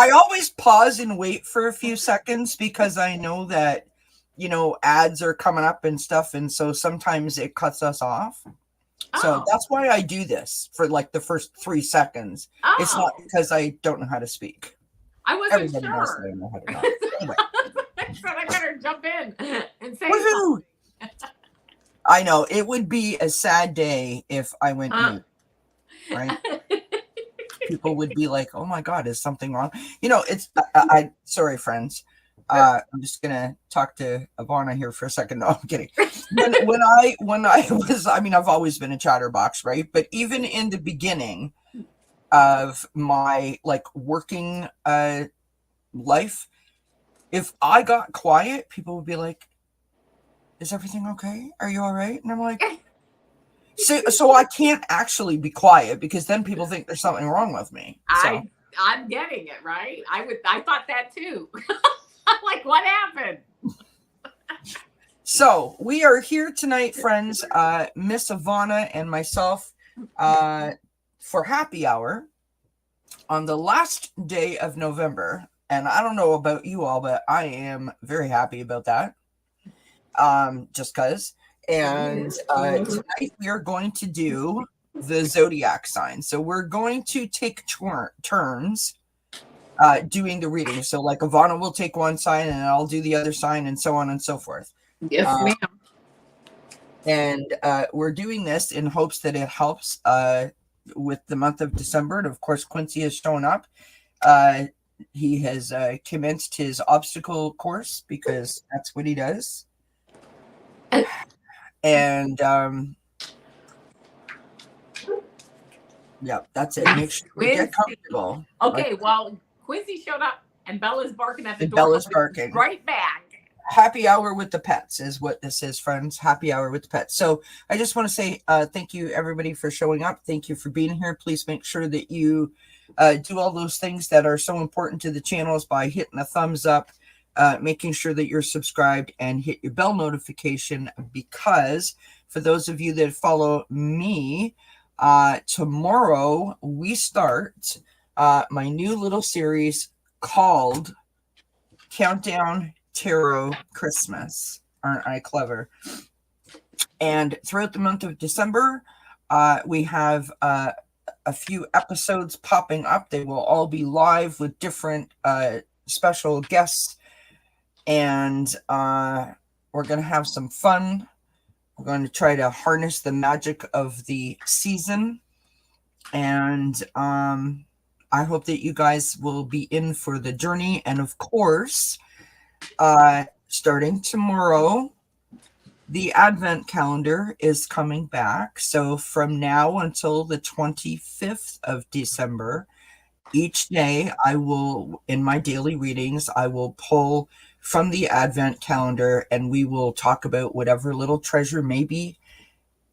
I always pause and wait for a few seconds because I know that, ads are coming up and stuff. And so sometimes it cuts us off. So that's why I do this for like the first 3 seconds. It's not because I don't know how to speak. I wasn't Everybody sure. Knows that I know how to talk. Anyway. So I better jump in and say something. I know. It would be a sad day if I went mute, right? People would be like, oh my God, is something wrong? Sorry, friends. I'm just going to talk to Avana here for a second. No, I'm kidding. When I was, I've always been a chatterbox, right? But even in the beginning of my working life, if I got quiet, people would be like, is everything okay? Are you all right? And I'm like, so I can't actually be quiet because then people think there's something wrong with me. So. I'm getting it, right? I thought that too. I'm like, what happened? So we are here tonight, friends, Miss Avana and myself, for happy hour on the last day of November. And I don't know about you all, but I am very happy about that. Just because. And tonight we are going to do the zodiac sign. So we're going to take turns doing the reading. So like Avana will take one sign and I'll do the other sign and so on and so forth. Yes, ma'am. And we're doing this in hopes that it helps with the month of December. And of course, Quincy has shown up. He has commenced his obstacle course because that's what he does. And yeah, that's it. Make sure we get comfortable. Okay, well, Quincy showed up and Bella's barking at the door. Bella's barking. Right back. Happy hour with the pets is what this is, friends. Happy hour with the pets. So I just want to say thank you, everybody, for showing up. Thank you for being here. Please make sure that you do all those things that are so important to the channels by hitting a thumbs up, making sure that you're subscribed and hit your bell notification, because for those of you that follow me, tomorrow we start my new little series called Countdown Tarot Christmas. Aren't I clever? And throughout the month of December, we have a few episodes popping up. They will all be live with different special guests. And we're going to have some fun. We're going to try to harness the magic of the season. And I hope that you guys will be in for the journey. And of course, starting tomorrow, the Advent calendar is coming back. So from now until the 25th of December, each day I will, in my daily readings, I will pull from the Advent calendar and we will talk about whatever little treasure may be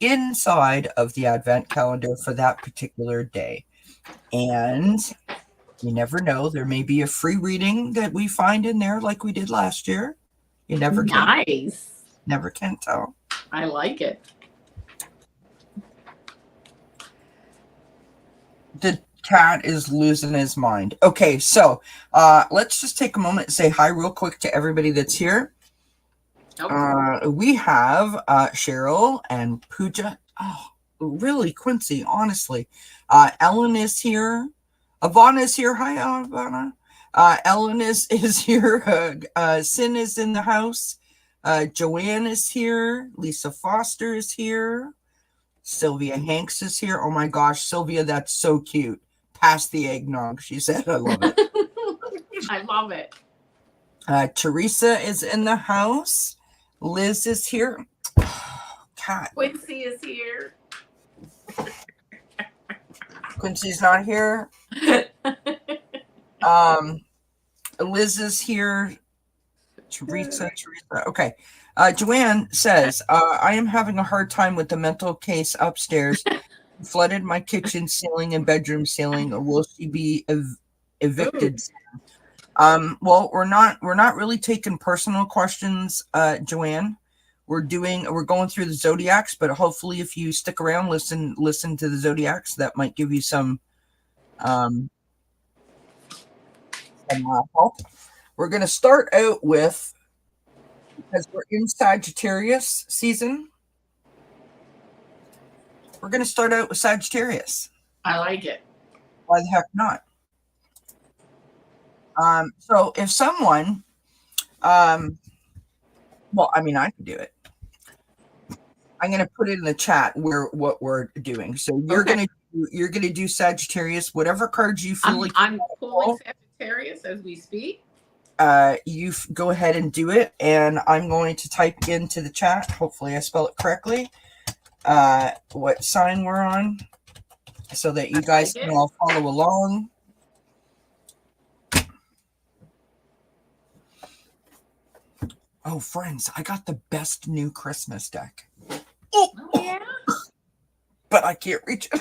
inside of the Advent calendar for that particular day. And you never know, there may be a free reading that we find in there like we did last year. You never can. Nice. Never can tell. I like it. The cat is losing his mind. Okay, so let's just take a moment and say hi real quick to everybody that's here. Okay. We have Cheryl and Pooja. Oh, really, Quincy, honestly. Ellen is here. Avana is here. Hi, Avana. Ellen is here. Sin is in the house. Joanne is here. Lisa Foster is here. Sylvia Hanks is here. Oh my gosh, Sylvia, that's so cute. Pass the eggnog, she said. I love it. I love it. Teresa is in the house. Liz is here. Cat. Quincy is here. Quincy's not here. Liz is here. Teresa. Okay. Joanne says, I am having a hard time with the mental case upstairs. Flooded my kitchen ceiling and bedroom ceiling. Will she be evicted? Well, we're not really taking personal questions, Joanne. We're going through the zodiacs, but hopefully if you stick around, listen to the zodiacs, that might give you some We're going to start out with, because we're in Sagittarius season, we're going to start out with Sagittarius. I like it. Why the heck not? So if someone, well, I mean, I could do it. I'm going to put it in the chat what we're doing. So you're Okay. going to do Sagittarius, whatever cards you feel like. I'm pulling Sagittarius as we speak. You go ahead and do it, and I'm going to type into the chat. Hopefully, I spell it correctly. What sign we're on, so that you guys can all follow along. Oh, friends, I got the best new Christmas deck. Oh yeah. But I can't reach it.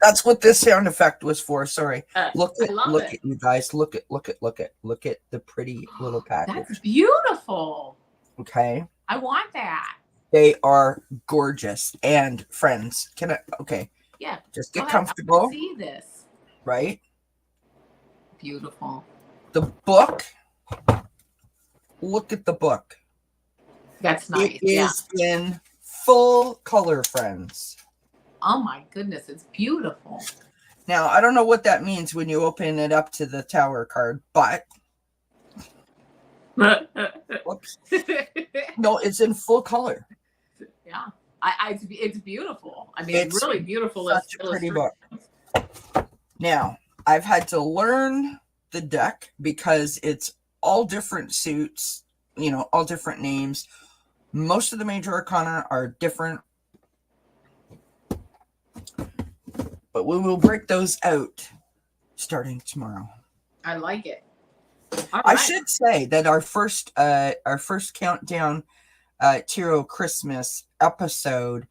That's what this sound effect was for. Sorry. Look at you guys. Look at the pretty little package. That's beautiful. Okay. I want that. They are gorgeous. And friends, okay. Yeah. Just get comfortable. I see this. Right? Beautiful. The book. Look at the book. That's nice. It is in full color, friends. Oh my goodness, it's beautiful. Now, I don't know what that means when you open it up to the Tower card, but whoops. No, it's in full color. Yeah. It's beautiful. I mean, it's really beautiful. Such a pretty book. Now, I've had to learn the deck because it's all different suits, all different names. Most of the major arcana are different, but we will break those out starting tomorrow. I like it. I should say that our first countdown Tarot Christmas episode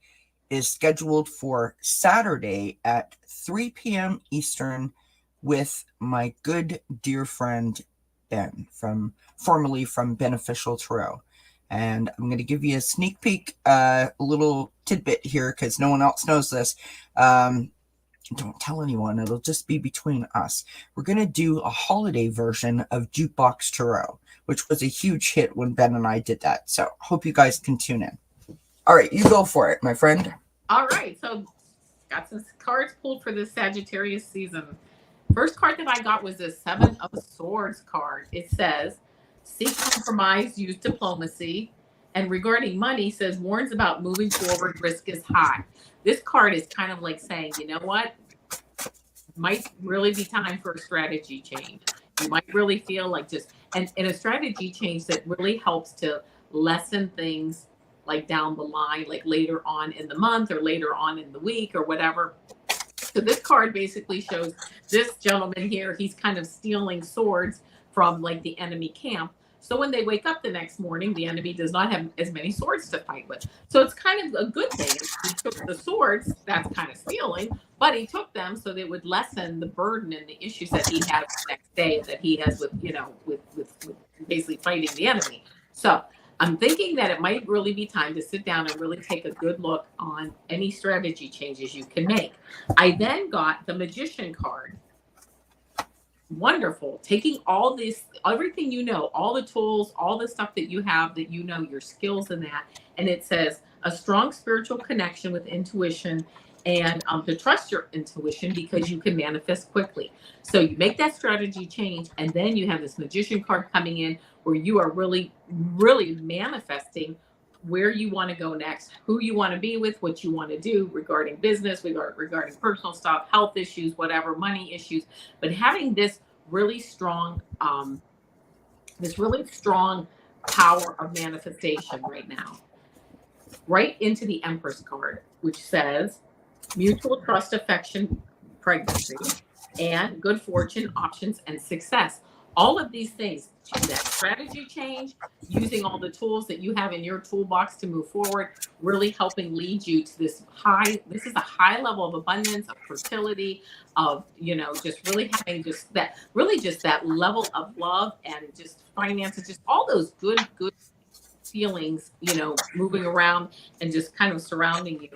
is scheduled for Saturday at 3 p.m. Eastern with my good dear friend Ben, formerly from Beneficial Tarot. And I'm going to give you a sneak peek, a little tidbit here because no one else knows this. Don't tell anyone. It'll just be between us. We're going to do a holiday version of Jukebox Tarot, which was a huge hit when Ben and I did that. So hope you guys can tune in. All right, you go for it, my friend. All right. So got some cards pulled for this Sagittarius season. First card that I got was the Seven of Swords card. It says, seek compromise, use diplomacy. And regarding money, says, warns about moving forward, risk is high. This card is kind of like saying, you know what? Might really be time for a strategy change. You might really feel like and a strategy change that really helps to lessen things like down the line, like later on in the month or later on in the week or whatever. So this card basically shows this gentleman here, he's kind of stealing swords from like the enemy camp. So when they wake up the next morning, the enemy does not have as many swords to fight with. So it's kind of a good thing. He took the swords, that's kind of stealing, but he took them so they would lessen the burden and the issues that he has the next day that he has with basically fighting the enemy. So I'm thinking that it might really be time to sit down and really take a good look on any strategy changes you can make. I then got the Magician card. Wonderful. Taking all this, everything all the tools, all the stuff that you have, that your skills in that. And it says a strong spiritual connection with intuition and to trust your intuition because you can manifest quickly. So you make that strategy change, and then you have this Magician card coming in where you are really, really manifesting where you want to go next, who you want to be with, what you want to do regarding business, regarding personal stuff, health issues, whatever, money issues. But having this really strong power of manifestation right now, right into the Empress card, which says mutual trust, affection, pregnancy, and good fortune, options, and success. All of these things, that strategy change, using all the tools that you have in your toolbox to move forward, really helping lead you to this is a high level of abundance, of fertility, of, just really having just that level of love and just finances, just all those good feelings, moving around and just kind of surrounding you.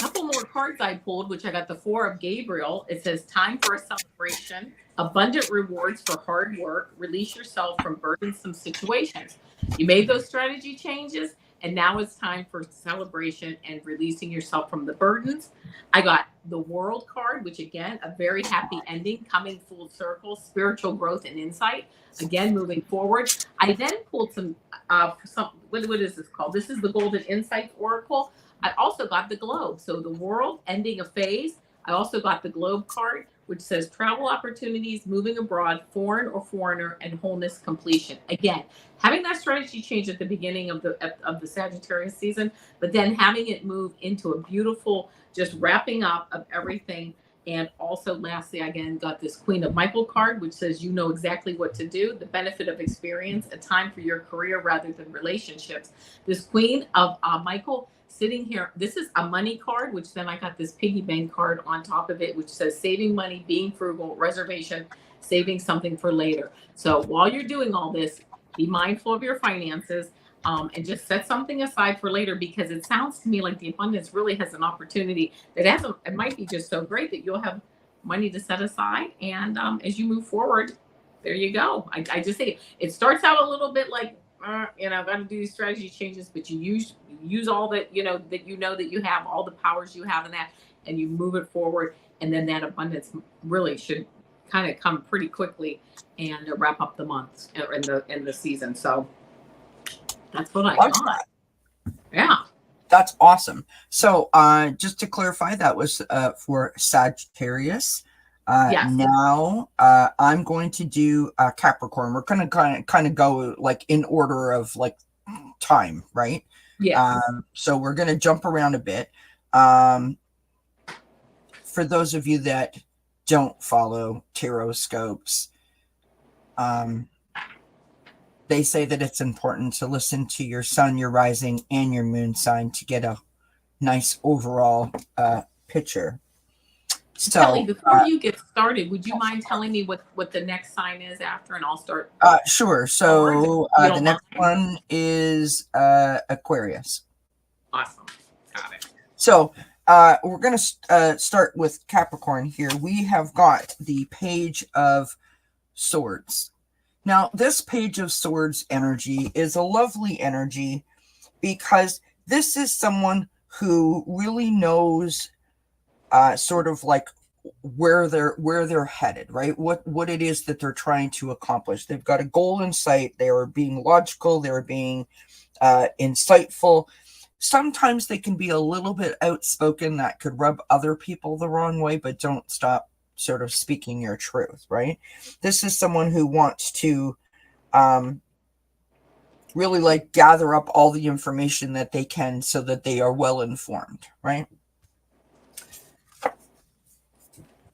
couple more cards I pulled, which I got the Four of Gabriel. It says, time for a celebration, abundant rewards for hard work, release yourself from burdensome situations. You made those strategy changes, and now it's time for celebration and releasing yourself from the burdens. I got the World card, which again, a very happy ending, coming full circle, spiritual growth and insight. Again, moving forward. I then pulled some what is this called? This is the Golden Insights Oracle. I also got the Globe. So the world ending a phase. I also got the Globe card, which says travel opportunities, moving abroad, foreign or foreigner, and wholeness completion. Again, having that strategy change at the beginning of the Sagittarius season, but then having it move into a beautiful, just wrapping up of everything. And also, lastly, again, got this Queen of Michael card, which says you know exactly what to do, the benefit of experience, a time for your career rather than relationships. This Queen of Michael sitting here, this is a money card, which then I got this piggy bank card on top of it, which says saving money, being frugal, reservation, saving something for later. So while you're doing all this, be mindful of your finances. And just set something aside for later, because it sounds to me like the abundance really has an opportunity that it might be just so great that you'll have money to set aside. And as you move forward, there you go. I just say it starts out a little bit like, got to do these strategy changes, but you use all that, that you have all the powers you have in that, and you move it forward. And then that abundance really should kind of come pretty quickly and wrap up the months in the season. So that's what I got. Yeah. That's awesome. So just to clarify, that was for Sagittarius. Yes. Now I'm going to do Capricorn. We're going to kind of go like in order of like time, right? Yeah. So we're going to jump around a bit. For those of you that don't follow Tarotscopes, they say that it's important to listen to your sun, your rising, and your moon sign to get a nice overall picture. So, Kelly, before you get started, would you mind telling me what the next sign is after, and I'll start? Sure. So the next one is Aquarius. Awesome. Got it. So we're going to start with Capricorn here. We have got the Page of Swords. Now, this Page of Swords energy is a lovely energy because this is someone who really knows sort of like where they're headed, right? What it is that they're trying to accomplish. They've got a goal in sight. They are being logical. They're being insightful. Sometimes they can be a little bit outspoken. That could rub other people the wrong way, but don't stop sort of speaking your truth, right? This is someone who wants to really like gather up all the information that they can so that they are well informed, right?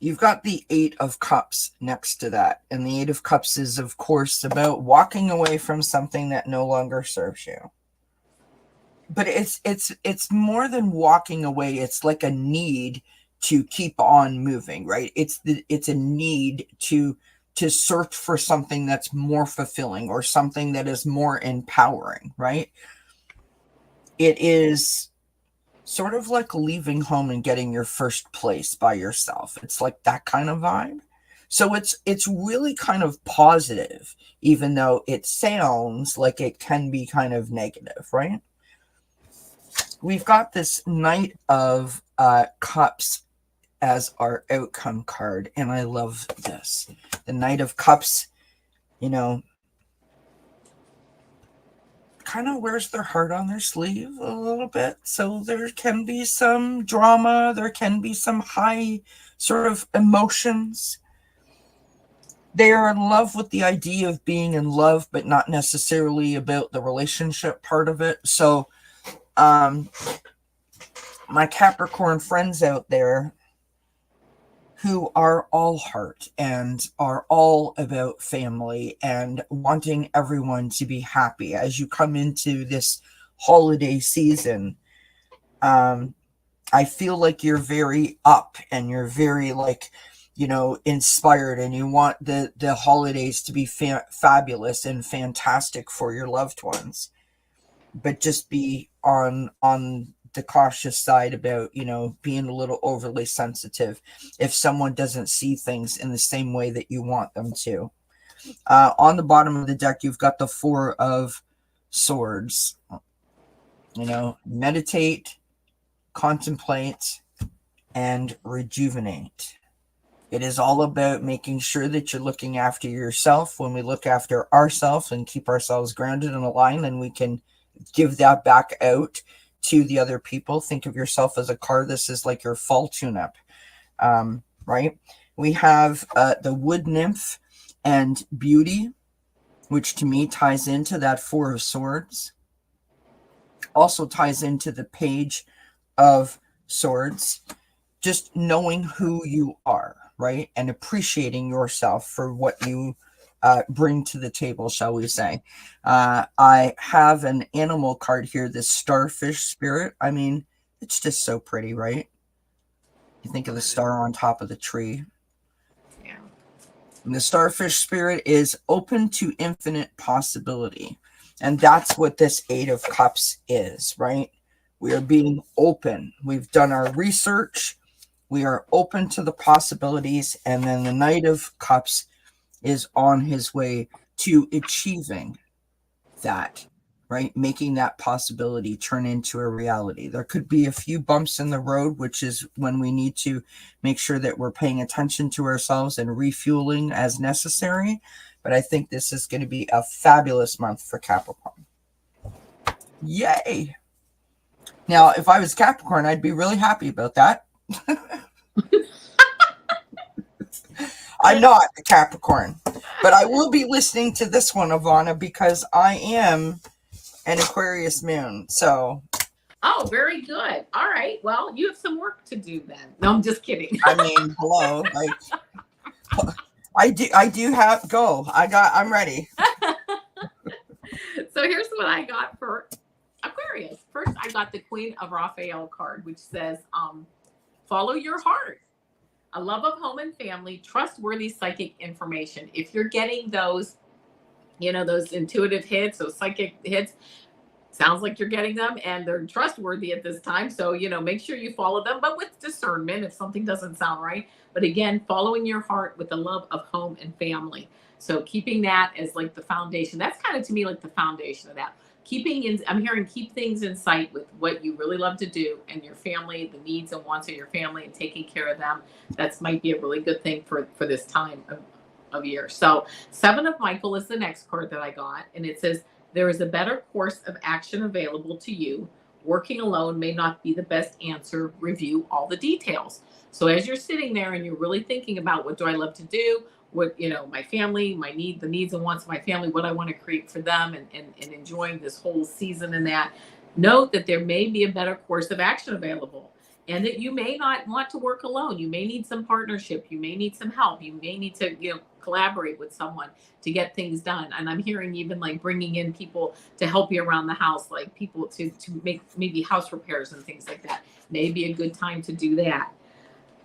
You've got the Eight of Cups next to that, and the Eight of Cups is, of course, about walking away from something that no longer serves you. But it's more than walking away. It's like a need to keep on moving, right? It's a need to search for something that's more fulfilling or something that is more empowering, right? It is sort of like leaving home and getting your first place by yourself. It's like that kind of vibe. So it's really kind of positive, even though it sounds like it can be kind of negative, right? We've got this Knight of Cups as our outcome card, and I love this. The Knight of Cups, kind of wears their heart on their sleeve a little bit. So there can be some drama. There can be some high sort of emotions. They are in love with the idea of being in love, but not necessarily about the relationship part of it. So my Capricorn friends out there who are all heart and are all about family and wanting everyone to be happy as you come into this holiday season, I feel like you're very up and you're very like, inspired, and you want the holidays to be fabulous and fantastic for your loved ones. But just be on the cautious side about, being a little overly sensitive if someone doesn't see things in the same way that you want them to. On the bottom of the deck, you've got the Four of Swords. Meditate, contemplate, and rejuvenate. It is all about making sure that you're looking after yourself. When we look after ourselves and keep ourselves grounded and aligned, then we can give that back out to the other people. Think of yourself as a car. This is like your fall tune-up, right? We have the Wood Nymph and Beauty, which to me ties into that Four of Swords. Also ties into the Page of Swords. Just knowing who you are, right? And appreciating yourself for what you bring to the table, shall we say. I have an animal card here, this starfish spirit. I mean, it's just so pretty, right? You think of the star on top of the tree. Yeah. And the starfish spirit is open to infinite possibility. And that's what this Eight of Cups is, right? We are being open. We've done our research. We are open to the possibilities. And then the Knight of Cups is on his way to achieving that, right? Making that possibility turn into a reality. There could be a few bumps in the road, which is when we need to make sure that we're paying attention to ourselves and refueling as necessary. But I think this is going to be a fabulous month for Capricorn. Yay! Now, if I was Capricorn, I'd be really happy about that. I'm not a Capricorn, but I will be listening to this one, Avana, because I am an Aquarius moon. So, Oh, very good. All right. Well, you have some work to do then. No, I'm just kidding. I mean, hello, like I do have go. I'm ready. So here's what I got for Aquarius. First, I got the Queen of Raphael card, which says, follow your heart. A love of home and family, trustworthy psychic information. If you're getting those, those intuitive hits, those psychic hits, sounds like you're getting them and they're trustworthy at this time. So, make sure you follow them, but with discernment if something doesn't sound right. But again, following your heart with the love of home and family. So keeping that as like the foundation. That's kind of to me like the foundation of that. I'm hearing keep things in sight with what you really love to do and your family, the needs and wants of your family and taking care of them. That might be a really good thing for this time of year. So 7 of Michael is the next card that I got. And it says, there is a better course of action available to you. Working alone may not be the best answer. Review all the details. So as you're sitting there and you're really thinking about what do I love to do, what, my family, the needs and wants of my family, what I want to create for them and enjoying this whole season and that, note that there may be a better course of action available and that you may not want to work alone. You may need some partnership. You may need some help. You may need to, collaborate with someone to get things done. And I'm hearing even like bringing in people to help you around the house, like people to make maybe house repairs and things like that. Maybe a good time to do that.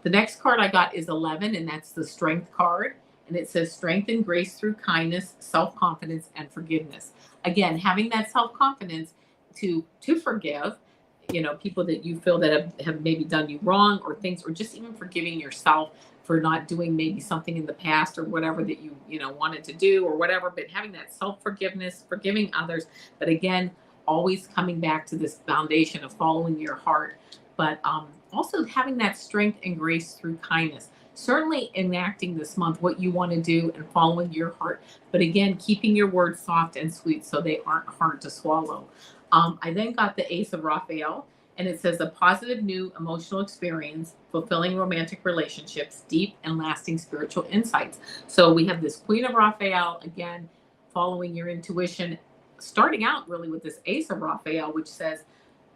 The next card I got is 11, and that's the Strength card. And it says strength and grace through kindness, self-confidence, and forgiveness. Again, having that self-confidence to forgive, people that you feel that have maybe done you wrong or things, or just even forgiving yourself for not doing maybe something in the past or whatever that you wanted to do or whatever, but having that self-forgiveness, forgiving others. But again, always coming back to this foundation of following your heart, but also having that strength and grace through kindness. Certainly enacting this month what you want to do and following your heart, but again, keeping your words soft and sweet so they aren't hard to swallow. I then got the Ace of Raphael, and it says a positive new emotional experience, fulfilling romantic relationships, deep and lasting spiritual insights. So we have this Queen of Raphael, again, following your intuition, starting out really with this Ace of Raphael, which says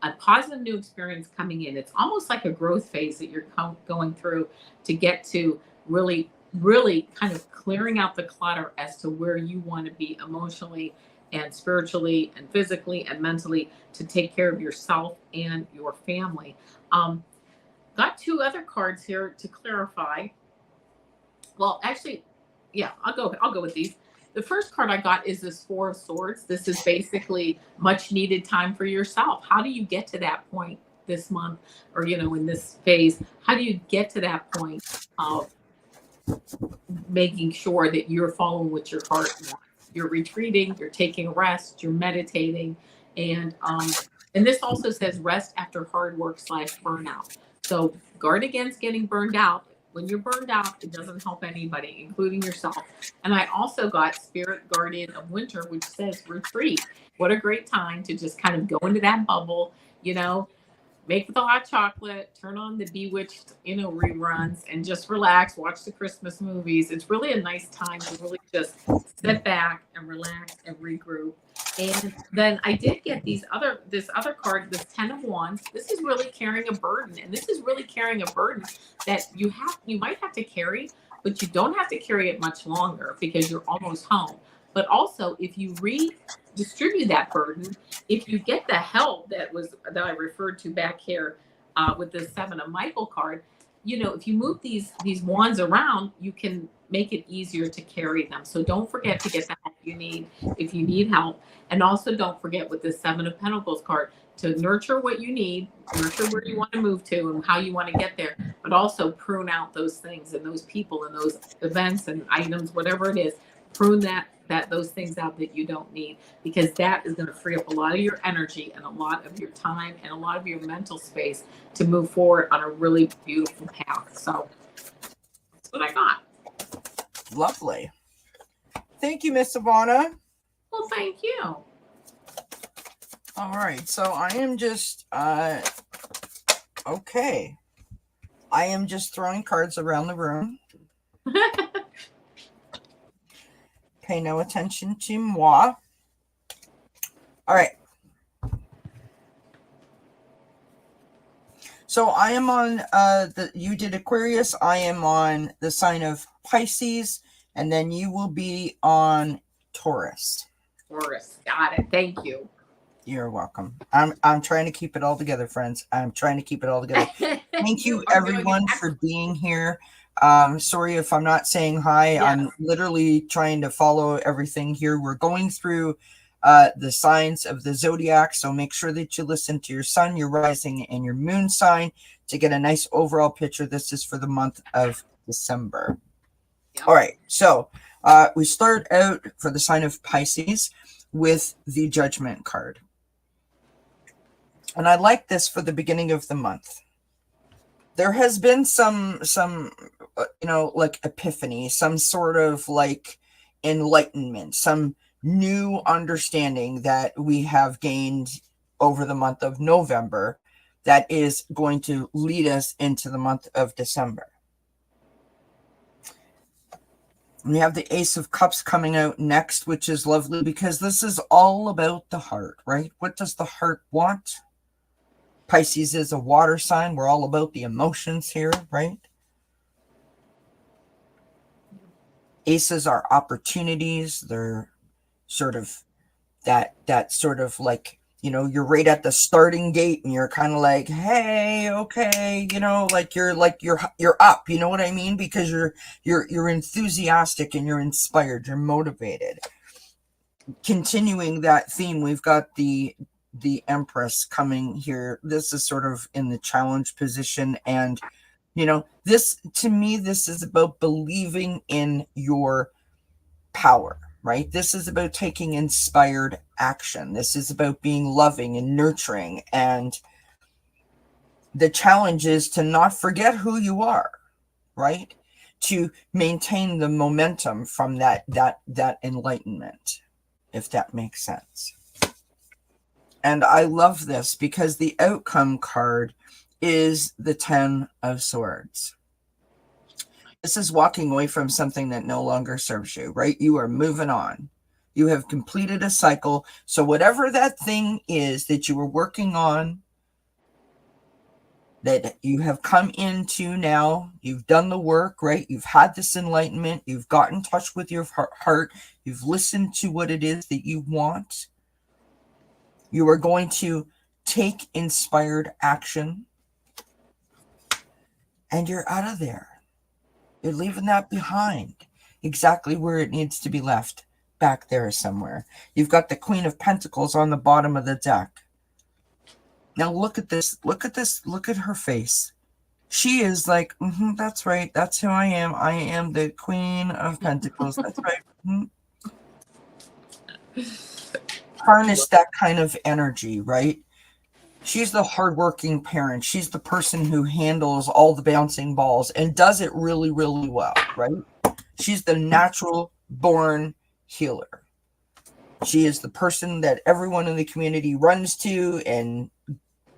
a positive new experience coming in. It's almost like a growth phase that you're going through to get to really, really kind of clearing out the clutter as to where you want to be emotionally and spiritually and physically and mentally to take care of yourself and your family. Got 2 other cards here to clarify. Well, actually, yeah, I'll go with these. The first card I got is this 4 of Swords. This is basically much needed time for yourself. How do you get to that point this month, or in this phase, how do you get to that point of making sure that you're following what your heart wants? You're retreating, you're taking rest, you're meditating, and this also says rest after hard work / burnout. So guard against getting burned out. When you're burned out, it doesn't help anybody, including yourself. And I also got Spirit Guardian of Winter, which says retreat. What a great time to just kind of go into that bubble, make the hot chocolate, turn on the Bewitched, reruns, and just relax, watch the Christmas movies. It's really a nice time to really just sit back and relax and regroup. And then I did get this other card, this 10 of Wands. This is really carrying a burden, and this is really carrying a burden that you might have to carry, but you don't have to carry it much longer because you're almost home. But also, if you redistribute that burden, if you get the help that I referred to back here with the 7 of Michael card, if you move these wands around, you can make it easier to carry them. So don't forget to get the help you need if you need help. And also don't forget with the 7 of Pentacles card to nurture what you need, nurture where you want to move to and how you want to get there, but also prune out those things and those people and those events and items, whatever it is, prune those things out that you don't need, because that is going to free up a lot of your energy and a lot of your time and a lot of your mental space to move forward on a really beautiful path. So that's what I got. Lovely. Thank you, Miss Avana. Well, thank you. All right, so I am just okay. I am just throwing cards around the room. Pay no attention to moi. All right. So I am on you did Aquarius. I am on the sign of Pisces, and then you will be on Taurus. Taurus, got it. Thank you. You're welcome. I'm trying to keep it all together, friends. I'm trying to keep it all together. Thank you everyone for being here. Sorry if I'm not saying hi. Yes. I'm literally trying to follow everything here. We're going through the signs of the zodiac, so make sure that you listen to your sun, your rising, and your moon sign to get a nice overall picture. This is for the month of December. Yep. All right, so we start out for the sign of Pisces with the Judgment card. And I like this for the beginning of the month. There has been some like epiphany, some sort of like enlightenment, some new understanding that we have gained over the month of November that is going to lead us into the month of December. We have the Ace of Cups coming out next, which is lovely because this is all about the heart, right? What does the heart want? Pisces is a water sign. We're all about the emotions here, right? Aces are opportunities. They're sort of that sort of like, you're right at the starting gate and you're kind of like, hey, okay, like you're up, you know what I mean? Because you're enthusiastic and you're inspired, you're motivated. Continuing that theme, we've got the Empress coming here. This is sort of in the challenge position, and this, to me, this is about believing in your power, right? This is about taking inspired action. This is about being loving and nurturing, and the challenge is to not forget who you are, right? To maintain the momentum from that enlightenment, if that makes sense. And I love this because the outcome card is the 10 of Swords. This is walking away from something that no longer serves you, right? You are moving on. You have completed a cycle. So whatever that thing is that you were working on, that you have come into now, you've done the work, right? You've had this enlightenment. You've got in touch with your heart. You've listened to what it is that you want. You are going to take inspired action, and you're out of there. You're leaving that behind, exactly where it needs to be left, back there somewhere. You've got the Queen of Pentacles on the bottom of the deck. Now look at this. Look at this. Look at her face. She is like, that's right. That's who I am. I am the Queen of Pentacles. That's right. Harness that kind of energy, right? She's the hardworking parent. She's the person who handles all the bouncing balls and does it really, really well, right? She's the natural born healer. She is the person that everyone in the community runs to, and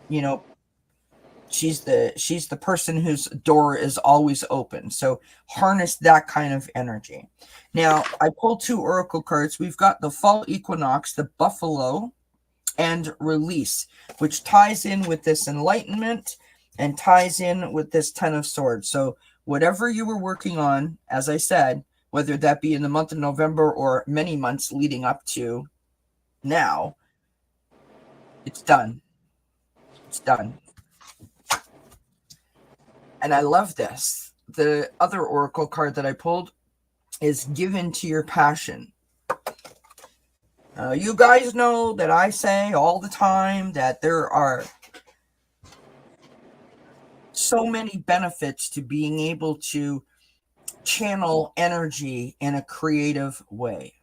you know, she's the person whose door is always open. So harness that kind of energy. Now, I pulled 2 oracle cards. We've got the fall equinox, the buffalo, and release, which ties in with this enlightenment and ties in with this 10 of swords. So whatever you were working on, as I said, whether that be in the month of November or many months leading up to now, it's done. It's done. And I love this. The other oracle card that I pulled is given to your passion. You guys know that I say all the time that there are so many benefits to being able to channel energy in a creative way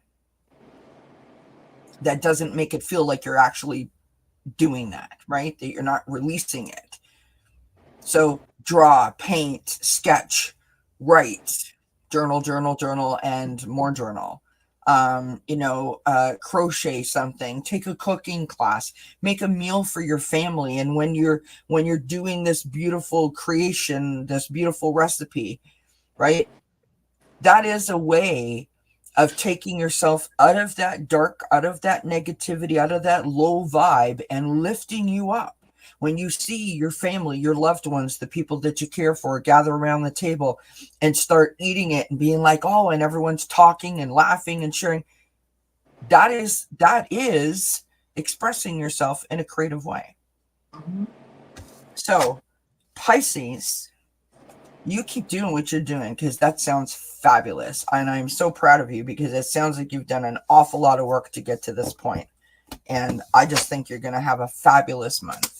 that doesn't make it feel like you're actually doing that, right? That you're not releasing it. So draw, paint, sketch, write, journal, and more journal. Crochet something, take a cooking class, make a meal for your family. And when you're doing this beautiful creation, this beautiful recipe, right? That is a way of taking yourself out of that dark, out of that negativity, out of that low vibe, and lifting you up. When you see your family, your loved ones, the people that you care for, gather around the table and start eating it and being like, oh, and everyone's talking and laughing and sharing, that is expressing yourself in a creative way. Mm-hmm. So Pisces, you keep doing what you're doing, because that sounds fabulous. And I'm so proud of you, because it sounds like you've done an awful lot of work to get to this point. And I just think you're going to have a fabulous month.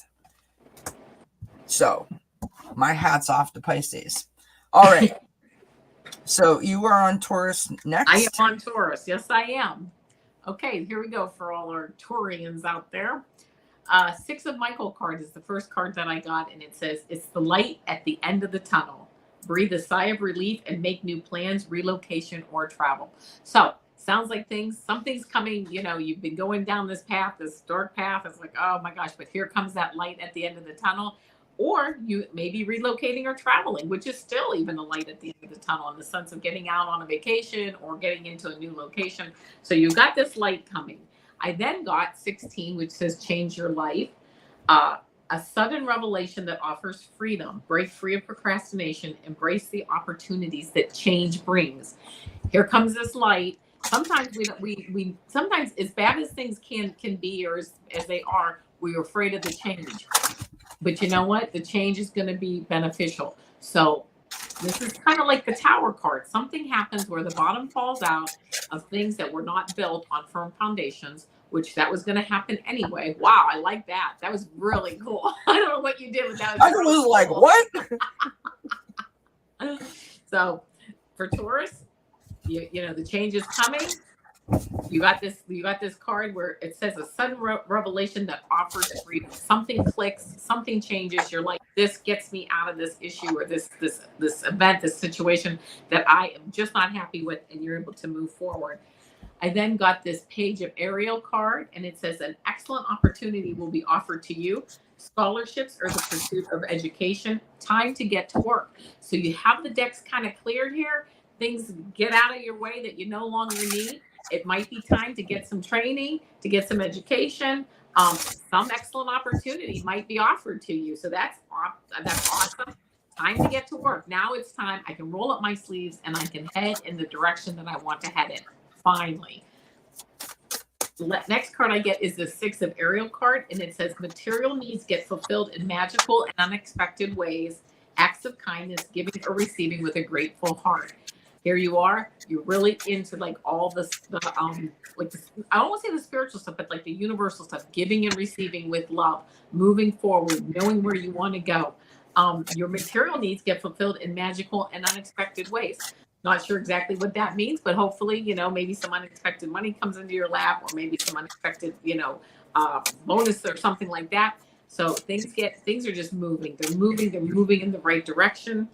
So my hat's off to Pisces. All right. So you are on Taurus next. I am on Taurus. Yes, I am. Okay, here we go for all our Taurians out there. 6 of Michael card is the first card that I got, and it says, it's the light at the end of the tunnel. Breathe a sigh of relief and make new plans, relocation, or travel. So sounds like something's coming. You've been going down this path, this dark path. It's like, oh my gosh, but here comes that light at the end of the tunnel. Or you may be relocating or traveling, which is still even a light at the end of the tunnel, in the sense of getting out on a vacation or getting into a new location. So you've got this light coming. I then got 16, which says change your life. A sudden revelation that offers freedom. Break free of procrastination. Embrace the opportunities that change brings. Here comes this light. Sometimes we sometimes, as bad as things can be, or as they are, we're afraid of the change. But you know what? The change is going to be beneficial. So this is kind of like the Tower card. Something happens where the bottom falls out of things that were not built on firm foundations, which that was going to happen anyway. Wow, I like that. That was really cool. I don't know what you did, but that was really cool. Like, what? So for Taurus, you know the change is coming. You got this card where it says a sudden revelation that offers freedom. Something clicks, something changes. You're like, this gets me out of this issue or this event, this situation that I am just not happy with, and you're able to move forward. I then got this page of Ariel card, and it says an excellent opportunity will be offered to you. Scholarships or the pursuit of education. Time to get to work. So you have the decks kind of cleared here. Things get out of your way that you no longer need. It might be time to get some training, to get some education. Some excellent opportunity might be offered to you. So that's awesome. Time to get to work. Now it's time. I can roll up my sleeves and I can head in the direction that I want to head in. Finally. Next card I get is the 6 of Ariel card, and it says material needs get fulfilled in magical and unexpected ways. Acts of kindness, giving or receiving with a grateful heart. Here you are. You're really into like all this, like I don't want to say the spiritual stuff, but like the universal stuff, giving and receiving with love, moving forward, knowing where you want to go. Your material needs get fulfilled in magical and unexpected ways. Not sure exactly what that means, but hopefully, maybe some unexpected money comes into your lap, or maybe some unexpected, bonus or something like that. So things are just moving. They're moving in the right direction.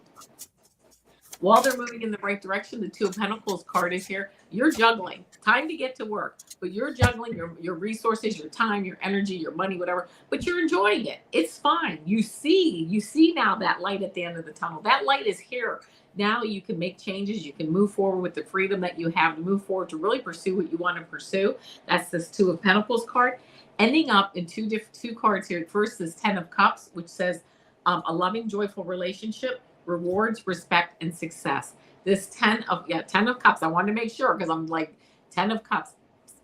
While they're moving in the right direction, the Two of Pentacles card is here. You're juggling. Time to get to work, but you're juggling your resources, your time, your energy, your money, whatever. But you're enjoying it. It's fine. You see now that light at the end of the tunnel. That light is here. Now you can make changes. You can move forward with the freedom that you have to move forward to really pursue what you want to pursue. That's this Two of Pentacles card. Ending up in two cards here. First, this Ten of Cups, which says a loving, joyful relationship, rewards, respect, and success. This 10 of Cups. I wanted to make sure, because I'm like 10 of Cups,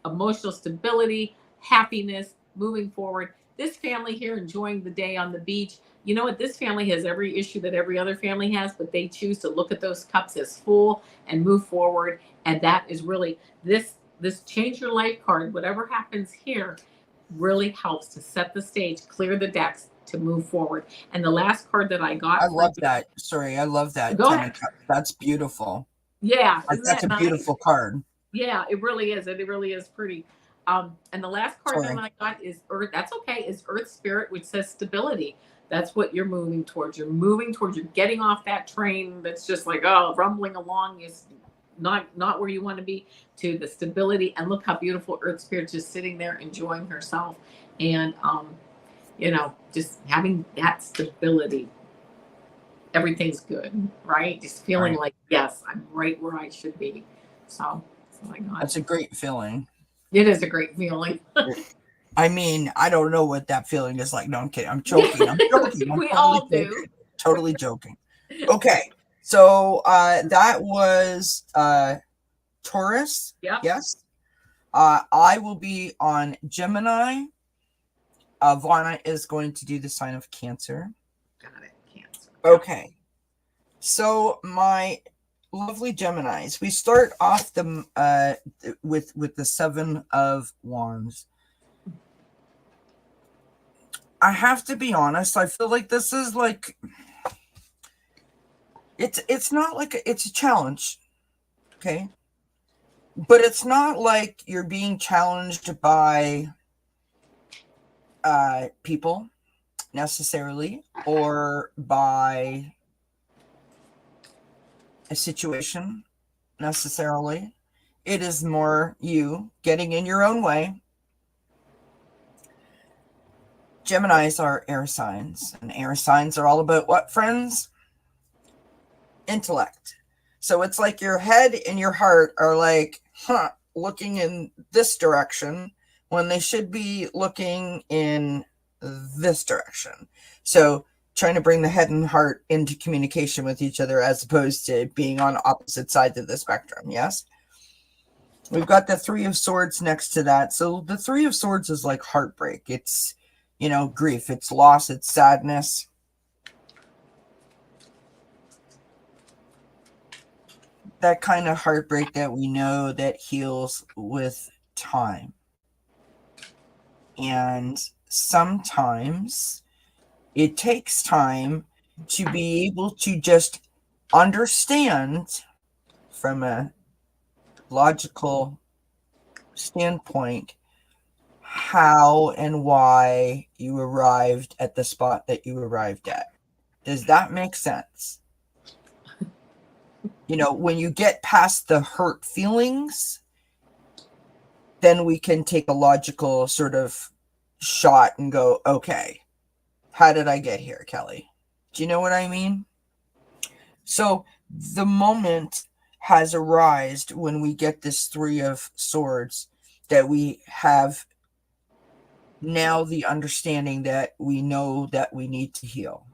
emotional stability, happiness, moving forward. This family here enjoying the day on the beach. You know what? This family has every issue that every other family has, but they choose to look at those cups as full and move forward. And that is really this change your life card. Whatever happens here really helps to set the stage, clear the decks to move forward. And the last card that I got, I love that. Sorry, I love that. Go ahead. That's beautiful. Yeah, that's a beautiful card. Yeah, it really is. It really is pretty. And the last card that I got is Earth. That's okay. Is Earth Spirit, which says stability. That's what you're moving towards. You're getting off that train that's just like, rumbling along. Is not where you want to be, to the stability. And look how beautiful Earth Spirit's just sitting there enjoying herself, and just having that stability. Everything's good, right? Just feeling like, yes, I'm right where I should be. So that's what I got. That's a great feeling. It is a great feeling. I mean, I don't know what that feeling is like. No, I'm kidding. I'm joking. We all do. Totally joking. Okay. So that was Taurus. Yep. Yes. I will be on Gemini. Avana is going to do the sign of Cancer. Got it. Cancer. Okay. So my lovely Geminis, we start off with the Seven of Wands. I have to be honest. I feel like this is like it's not like it's a challenge, okay? But it's not like you're being challenged by people necessarily, or by a situation necessarily. It is more you getting in your own way. Geminis are air signs, and air signs are all about what, friends? Intellect. So it's like your head and your heart are like, looking in this direction when they should be looking in this direction. So trying to bring the head and heart into communication with each other, as opposed to being on opposite sides of the spectrum. Yes. We've got the Three of Swords next to that. So the Three of Swords is like heartbreak. It's, grief. It's loss. It's sadness. That kind of heartbreak that we know that heals with time. And sometimes it takes time to be able to just understand from a logical standpoint how and why you arrived at the spot that you arrived at. Does that make sense? When you get past the hurt feelings, then we can take a logical sort of shot and go, okay, how did I get here, Kelly? Do you know what I mean? So the moment has arisen when we get this Three of Swords, that we have now the understanding that we know that we need to heal.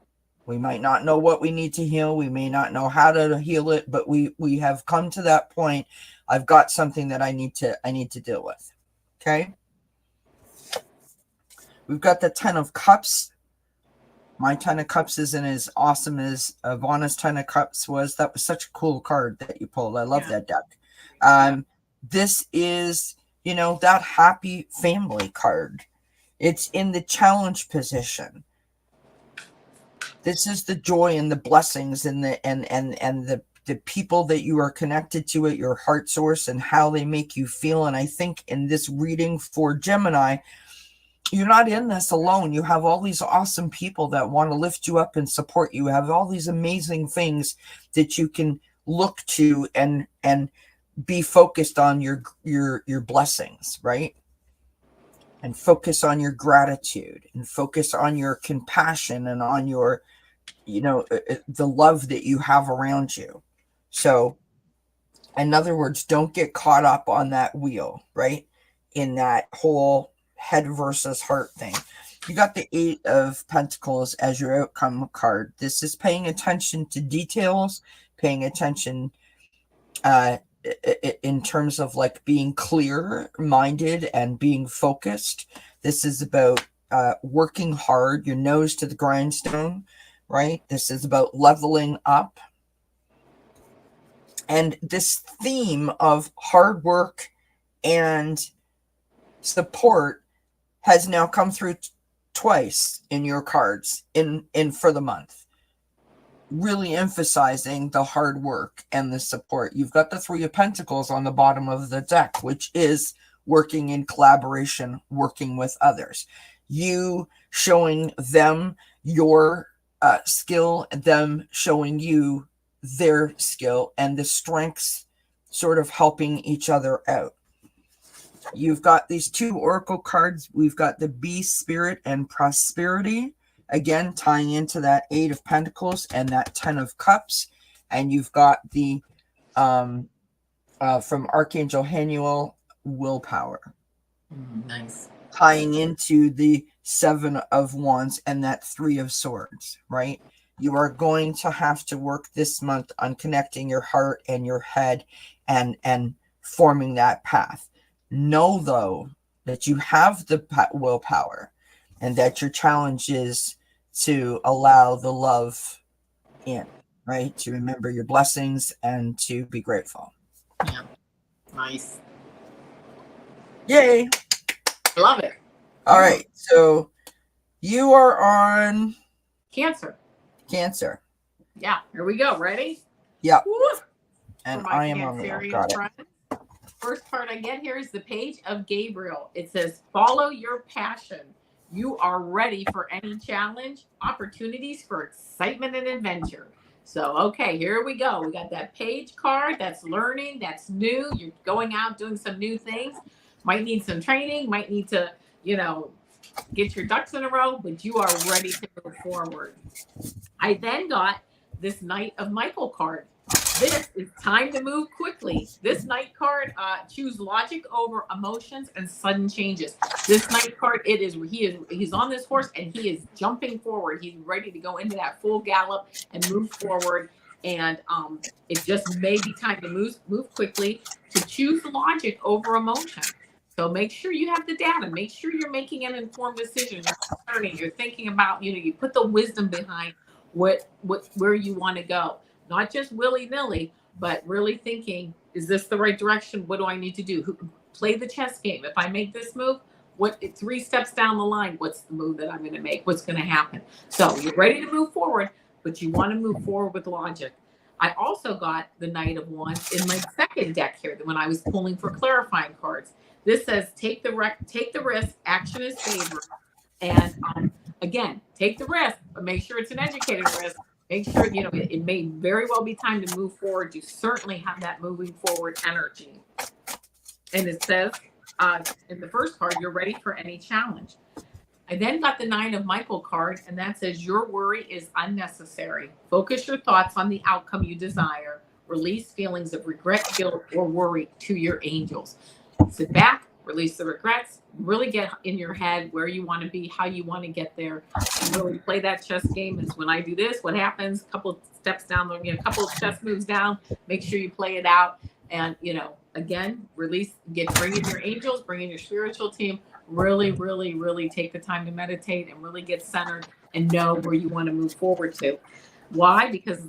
We might not know what we need to heal. We may not know how to heal it, but we have come to that point. I've got something that I need to deal with. Okay. We've got the Ten of Cups. My 10 of Cups isn't as awesome as Avana's 10 of Cups was. That was such a cool card that you pulled. I love Yeah. that deck. Yeah. This is, that happy family card. It's in the challenge position. This is the joy and the blessings and the people that you are connected to at your heart source and how they make you feel. And I think in this reading for Gemini, you're not in this alone. You have all these awesome people that want to lift you up and support you. You have all these amazing things that you can look to and be focused on your blessings, right? And focus on your gratitude and focus on your compassion and on your, the love that you have around you. So, in other words, don't get caught up on that wheel, right? In that whole head versus heart thing. You got the 8 of Pentacles as your outcome card. This is paying attention to details, paying attention in terms of like being clear minded and being focused. This is about working hard, your nose to the grindstone, right? This is about leveling up. And this theme of hard work and support has now come through twice in your cards in for the month, really emphasizing the hard work and the support. You've got the 3 of Pentacles on the bottom of the deck, which is working in collaboration, working with others. You showing them your skill, them showing you their skill, and the strengths sort of helping each other out. You've got these 2 oracle cards. We've got the Beast Spirit and Prosperity, again tying into that 8 of Pentacles and that 10 of Cups. And you've got the from Archangel Hanuel, Willpower, Nice. tying into the 7 of Wands and that 3 of Swords, right? You are going to have to work this month on connecting your heart and your head and forming that path. Know, though, that you have the willpower and that your challenge is to allow the love in, right? To remember your blessings and to be grateful. Yeah. Nice. Yay. Love it. All right. So you are on Cancer. Cancer. Yeah. Here we go. Ready? Yeah. Woo! And For my I am on the Cancerian got it. friends. First card I get here is the Page of Gabriel. It says, follow your passion. You are ready for any challenge, opportunities for excitement and adventure. So, okay, here we go. We got that page card. That's learning. That's new. You're going out doing some new things. Might need some training. Might need to, get your ducks in a row, but you are ready to move forward. I then got this Knight of Michael card. This is time to move quickly. This Knight card, choose logic over emotions and sudden changes. This Knight card, he's on this horse and he is jumping forward. He's ready to go into that full gallop and move forward. And it just may be time to move quickly, to choose logic over emotion. So make sure you have the data. Make sure you're making an informed decision. You're learning. You're thinking about, you put the wisdom behind where you want to go. Not just willy-nilly, but really thinking, is this the right direction? What do I need to do? Play the chess game. If I make this move, 3 steps down the line, what's the move that I'm going to make? What's going to happen? So you're ready to move forward, but you want to move forward with logic. I also got the Knight of Wands in my second deck here when I was pulling for clarifying cards. This says, take the risk, action is favored. And again, take the risk, but make sure it's an educated risk. Make sure, it may very well be time to move forward. You certainly have that moving forward energy. And it says in the first card, you're ready for any challenge. I then got the 9 of Michael card, and that says your worry is unnecessary. Focus your thoughts on the outcome you desire. Release feelings of regret, guilt, or worry to your angels. Sit back, release the regrets, really get in your head where you want to be, how you want to get there, and really play that chess game. Is when I do this, what happens? A couple of steps down, a couple of chess moves down, make sure you play it out. And, again, bring in your angels, bring in your spiritual team, really, really, really take the time to meditate and really get centered and know where you want to move forward to. Why? Because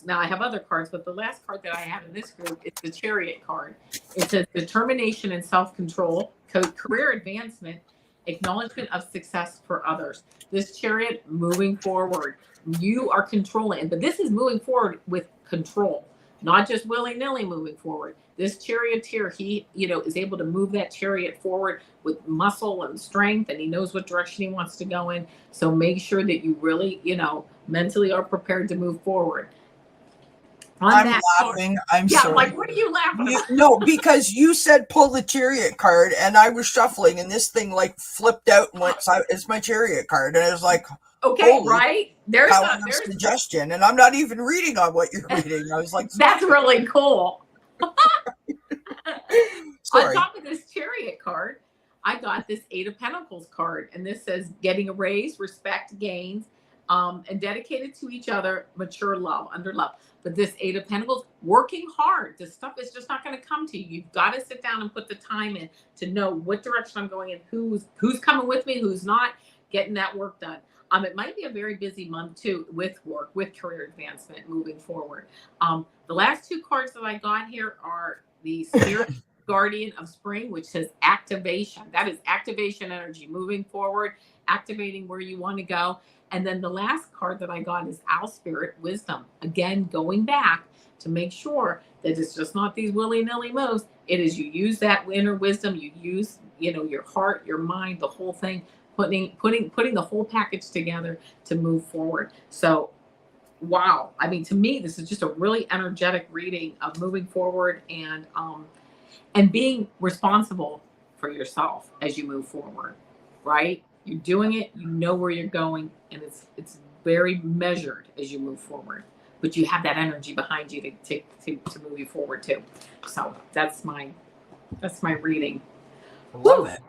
now I have other cards, but the last card that I have in this group is the Chariot card. It says determination and self-control, career advancement, acknowledgement of success for others. This Chariot, moving forward. You are controlling, but this is moving forward with control, not just willy-nilly moving forward. This charioteer, he, is able to move that chariot forward with muscle and strength, and he knows what direction he wants to go in. So make sure that you really, mentally are prepared to move forward. I'm laughing. I'm sorry. Like, what are you laughing about? No, because you said pull the Chariot card, and I was shuffling, and this thing like flipped out and went, it's my Chariot card, and it was like, okay, right? There's a suggestion, and I'm not even reading on what you're reading. I was like, that's really cool. Sorry. On top of this Chariot card, I got this 8 of Pentacles card, and this says getting a raise, respect, gains, and dedicated to each other, mature love, under love. But this 8 of Pentacles, working hard. This stuff is just not going to come to you. You've got to sit down and put the time in to know what direction I'm going in, who's coming with me, who's not, getting that work done. It might be a very busy month too with work, with career advancement moving forward. The last 2 cards that I got here are the Spirit Guardian of Spring, which says activation. That is activation energy, moving forward, activating where you want to go. And then the last card that I got is Owl Spirit Wisdom. Again, going back to make sure that it's just not these willy-nilly moves. It is you use that inner wisdom, you use, your heart, your mind, the whole thing, putting the whole package together to move forward. So, wow. I mean, to me, this is just a really energetic reading of moving forward and being responsible for yourself as you move forward, right? You're doing it, you know where you're going, and it's very measured as you move forward. But you have that energy behind you to move you forward too. So that's my reading. Love it.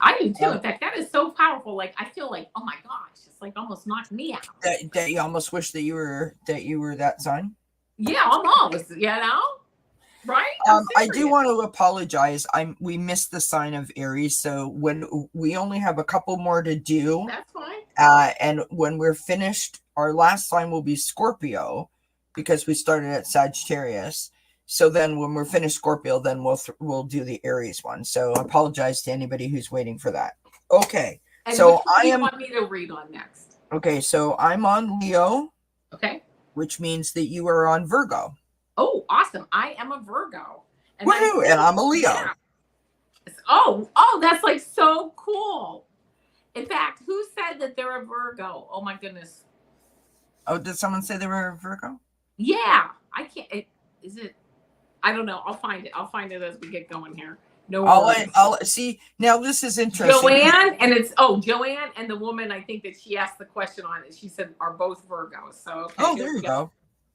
I do too. In fact, that is so powerful. Like, I feel like, oh my gosh, it's like almost knocked me out. That you almost wish that you were that sign. Yeah, almost. Right? I do want to apologize. We missed the sign of Aries, so when we only have a couple more to do. That's fine. And when we're finished, our last sign will be Scorpio, because we started at Sagittarius. So then when we're finished Scorpio, then we'll do the Aries one. So I apologize to anybody who's waiting for that. Okay. And so you want me to read on next? Okay, so I'm on Leo. Okay. Which means that you are on Virgo. Oh, awesome. I am a Virgo. And I'm a Leo. Yeah. Oh, that's like so cool. In fact, who said that they're a Virgo? Oh my goodness. Oh, did someone say they were a Virgo? Yeah. I can't. Is it? I don't know. I'll find it as we get going here. No, I'll see. Now this is interesting. Joanne, and Joanne and the woman I think that she asked the question on it. She said are both Virgos. So okay, there you go.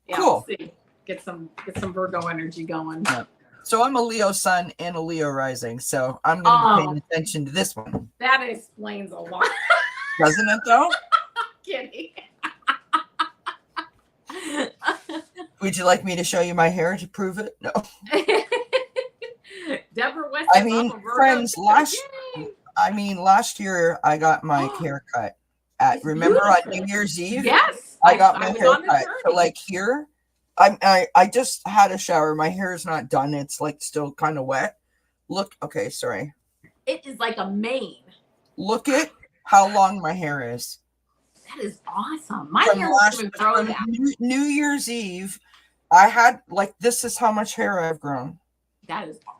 Yeah, cool. We'll see. Get some Virgo energy going. Yeah. So I'm a Leo sun and a Leo rising. So I'm going to be paying attention to this one. That explains a lot. Doesn't it though? Kidding. Would you like me to show you my hair to prove it? No. Deborah West. I mean, friends, last year I got my haircut at remember on New Year's Eve? Yes. I got my haircut. So like here, I just had a shower. My hair is not done. It's like still kind of wet. Look, okay, sorry. It is like a mane. Look at how long my hair is. That is awesome. My hair is even grow that. New Year's Eve, I had this is how much hair I've grown.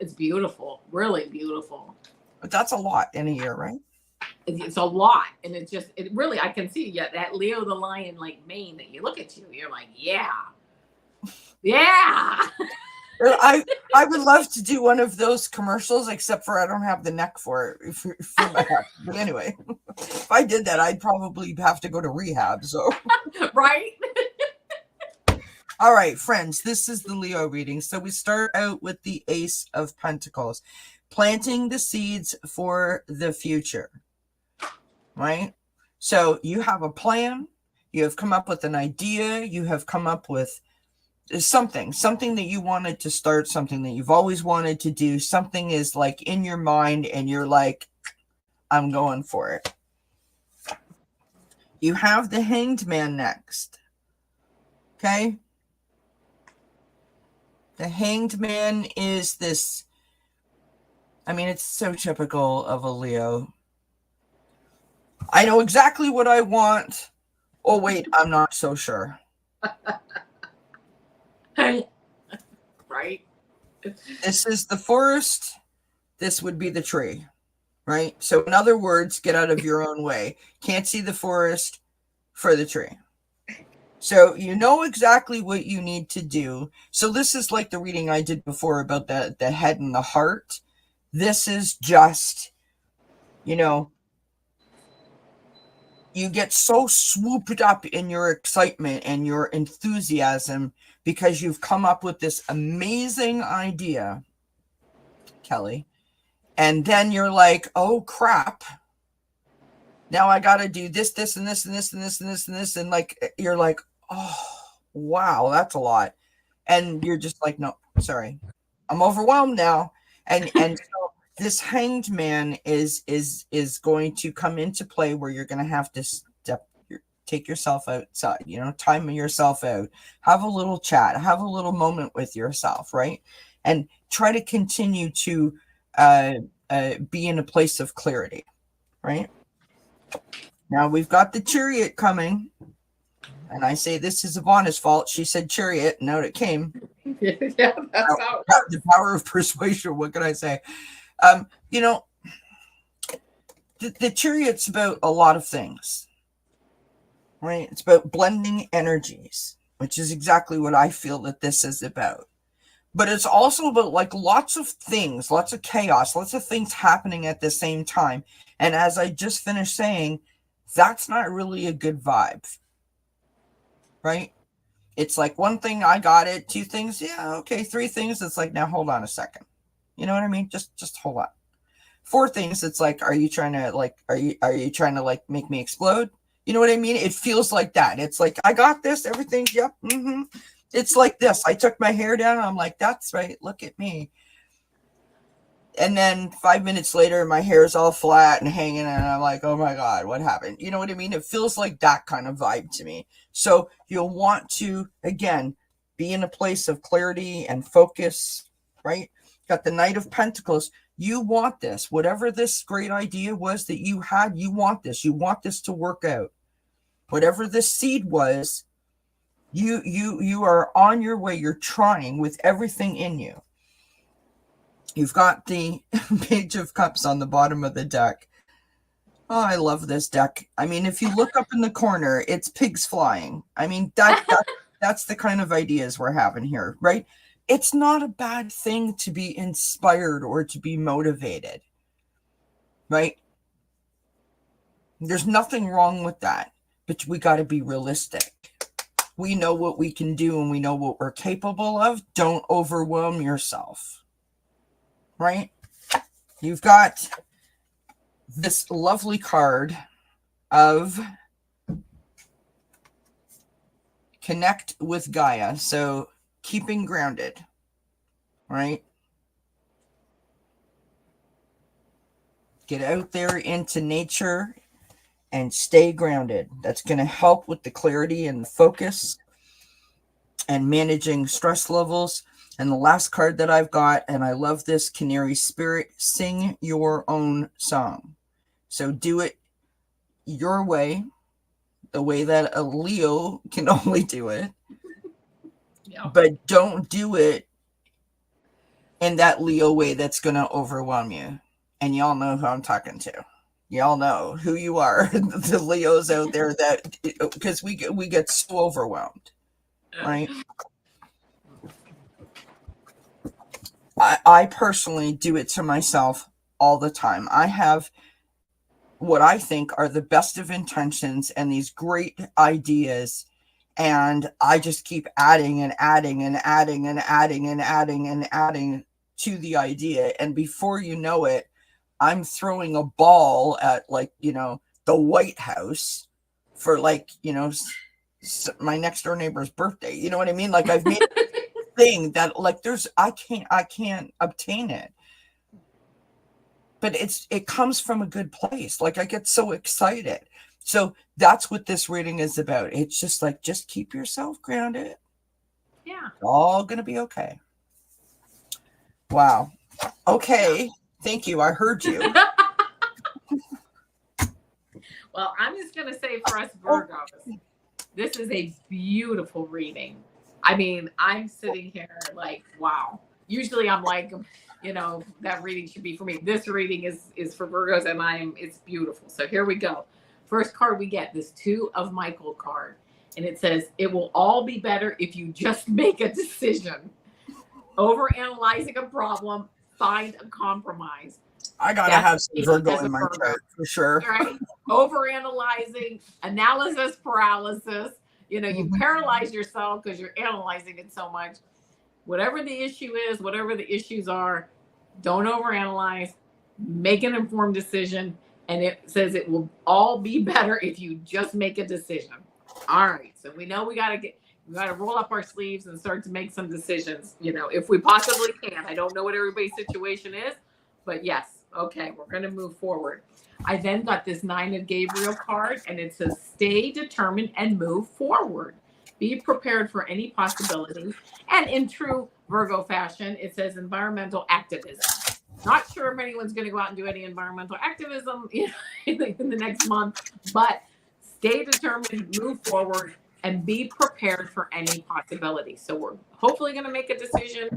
It's beautiful, really beautiful. But that's a lot in a year, right? It's a lot, and it really I can see that Leo the lion like mane that you look at you're like yeah. I would love to do one of those commercials, except for I don't have the neck for it. For my head. But anyway, if I did that, I'd probably have to go to rehab. So right. All right, friends, this is the Leo reading. So we start out with the Ace of Pentacles, planting the seeds for the future, right? So you have a plan. You have come up with an idea. You have come up with something that you wanted to start, something that you've always wanted to do. Something is like in your mind and you're like, I'm going for it. You have the Hanged Man next. Okay? The Hanged Man is this, I mean, it's so typical of a Leo. I know exactly what I want. Oh, wait, I'm not so sure. Right? This is the forest. This would be the tree, right? So, in other words, get out of your own way. Can't see the forest for the tree. So, you know exactly what you need to do. So, this is like the reading I did before about the head and the heart. This is just, you know, you get so swooped up in your excitement and your enthusiasm because you've come up with this amazing idea, Kelly. And then you're like, oh crap. Now I got to do this, this, and this, and this, and this, and this, and this. And like, you're like, oh, wow, that's a lot. And you're just like, no, sorry, I'm overwhelmed now. And so this Hanged Man is going to come into play where you're going to have to take yourself outside, time yourself out, have a little chat, have a little moment with yourself, right? And try to continue to be in a place of clarity, right? Now we've got the Chariot coming, and I say this is Avana's fault. She said Chariot, and out it came. Yeah, that's how it works. The power of persuasion. What can I say? The Chariot's about a lot of things, right? It's about blending energies, which is exactly what I feel that this is about. But it's also about like lots of things, lots of chaos, lots of things happening at the same time. And as I just finished saying, that's not really a good vibe, right? It's like one thing, I got it. Two things, yeah, okay. Three things, it's like, now hold on a second. You know what I mean? Just hold on. Four things, it's like, are you trying to like make me explode? You know what I mean? It feels like that. It's like, I got this, everything, yep, It's like this. I took my hair down, and I'm like, that's right, look at me. And then 5 minutes later, my hair is all flat and hanging, and I'm like, oh my God, what happened? You know what I mean? It feels like that kind of vibe to me. So you'll want to, again, be in a place of clarity and focus, right? Got the Knight of Pentacles. You want this. Whatever this great idea was that you had, you want this. You want this to work out. Whatever this seed was, you are on your way. You're trying with everything in you. You've got the Page of Cups on the bottom of the deck. Oh, I love this deck. I mean, if you look up in the corner, it's pigs flying. I mean, that's the kind of ideas we're having here, right? It's not a bad thing to be inspired or to be motivated, right? There's nothing wrong with that, but we got to be realistic. We know what we can do and we know what we're capable of. Don't overwhelm yourself. Right? You've got this lovely card of connect with Gaia. So keeping grounded, right? Get out there into nature and stay grounded. That's going to help with the clarity and the focus and managing stress levels. And the last card that I've got, and I love this, Canary Spirit, sing your own song. So do it your way, the way that a Leo can only do it. Yeah. But don't do it in that Leo way that's going to overwhelm you. And y'all know who I'm talking to. Y'all know who you are, the Leos out there, that because we get so overwhelmed, right? I personally do it to myself all the time. I have what I think are the best of intentions and these great ideas, and I just keep adding and adding and adding and adding and adding and adding to the idea. And before you know it, I'm throwing a ball at, like, the White House for, like, my next door neighbor's birthday. You know what I mean? Like, I've made thing that, like, I can't obtain it, but it comes from a good place. Like, I get so excited. So that's what this reading is about. It's just like, just keep yourself grounded. Yeah. It's all going to be okay. Wow. Okay. Thank you. I heard you. Well, I'm just going to say for us Virgos, this is a beautiful reading. I mean, I'm sitting here like, wow. Usually I'm like, that reading should be for me. This reading is for Virgos, and it's beautiful. So here we go. First card we get, this Two of Michael card. And it says, it will all be better if you just make a decision. Overanalyzing a problem, find a compromise. I gotta have some Virgo in my chart for sure. Right? Overanalyzing, analysis paralysis. You paralyze yourself because you're analyzing it so much. Whatever the issue is, whatever the issues are, don't overanalyze. Make an informed decision. And it says it will all be better if you just make a decision. All right. So we know we gotta roll up our sleeves and start to make some decisions, if we possibly can. I don't know what everybody's situation is, but yes. Okay, we're going to move forward. I then got this Nine of Gabriel card, and it says, stay determined and move forward. Be prepared for any possibility. And in true Virgo fashion, it says environmental activism. Not sure if anyone's going to go out and do any environmental activism in the next month, but stay determined, move forward, and be prepared for any possibility. So we're hopefully going to make a decision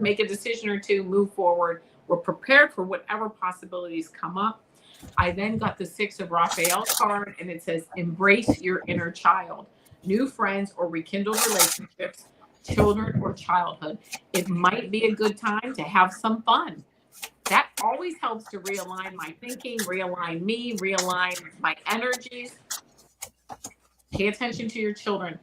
or two, move forward. We're prepared for whatever possibilities come up. I then got the Six of Raphael card, and it says, embrace your inner child. New friends or rekindled relationships, children or childhood. It might be a good time to have some fun. That always helps to realign my thinking, realign me, realign my energies. Pay attention to your children.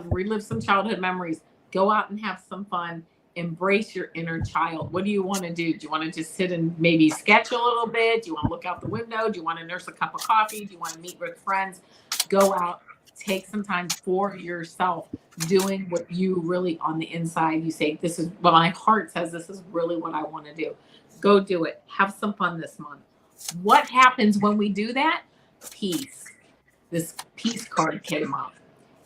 Relive some childhood memories. Go out and have some fun. Embrace your inner child. What do you want to do? Do you want to just sit and maybe sketch a little bit? Do you want to look out the window? Do you want to nurse a cup of coffee? Do you want to meet with friends? Go out, take some time for yourself, doing what you really on the inside, you say, this is what my heart says, this is really what I want to do. Go do it. Have some fun this month. What happens when we do that? Peace. This peace card came up.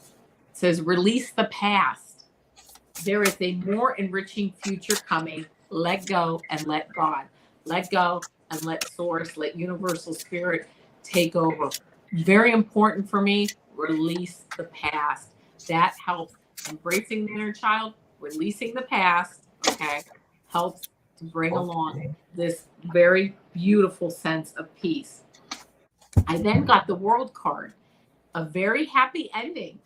It says, release the past. There is a more enriching future coming. Let go and let God. Let go and let Source, let Universal Spirit take over. Very important for me, release the past. That helps. Embracing the inner child, releasing the past, okay, helps to bring along this very beautiful sense of peace. I then got the World card. A very happy ending,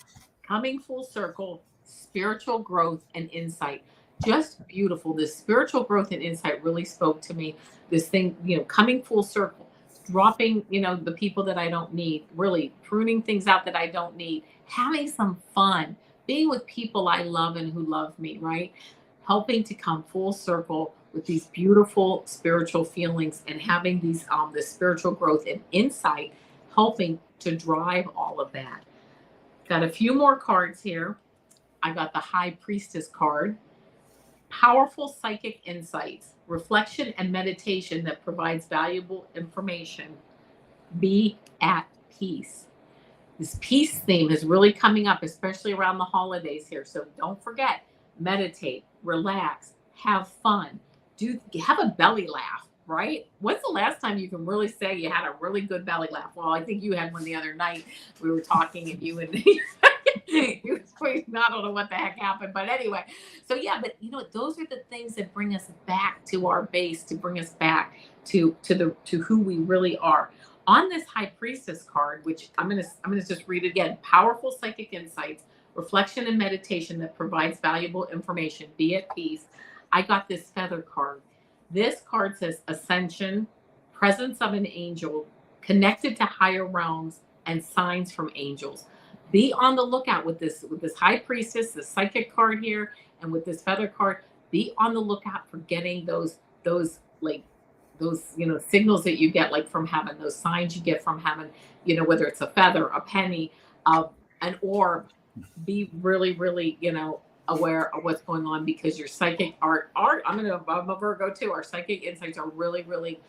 coming full circle, spiritual growth and insight. Just beautiful. This spiritual growth and insight really spoke to me. This thing, coming full circle, dropping, the people that I don't need, really pruning things out that I don't need, having some fun, being with people I love and who love me, right? Helping to come full circle with these beautiful spiritual feelings and having these this spiritual growth and insight, helping to drive all of that. Got a few more cards here. I got the High Priestess card. Powerful psychic insights, reflection and meditation that provides valuable information. Be at peace. This peace theme is really coming up, especially around the holidays here. So don't forget, meditate, relax, have fun, have a belly laugh, right? When's the last time you can really say you had a really good belly laugh? Well, I think you had one the other night. We were talking and you and I don't know what the heck happened, but anyway. So yeah, but those are the things that bring us back to our base, to bring us back to who we really are. On this High Priestess card, which I'm gonna just read it again. Powerful psychic insights, reflection and meditation that provides valuable information. Be at peace. I got this Feather card. This card says ascension, presence of an angel, connected to higher realms, and signs from angels. Be on the lookout with this High Priestess, the psychic card here, and with this Feather card. Be on the lookout for getting those signals that you get like from heaven, those signs you get from heaven. Whether it's a feather, a penny, an orb. Be really, really, aware of what's going on, because your psychic I'm a Virgo too. Our psychic insights are really, really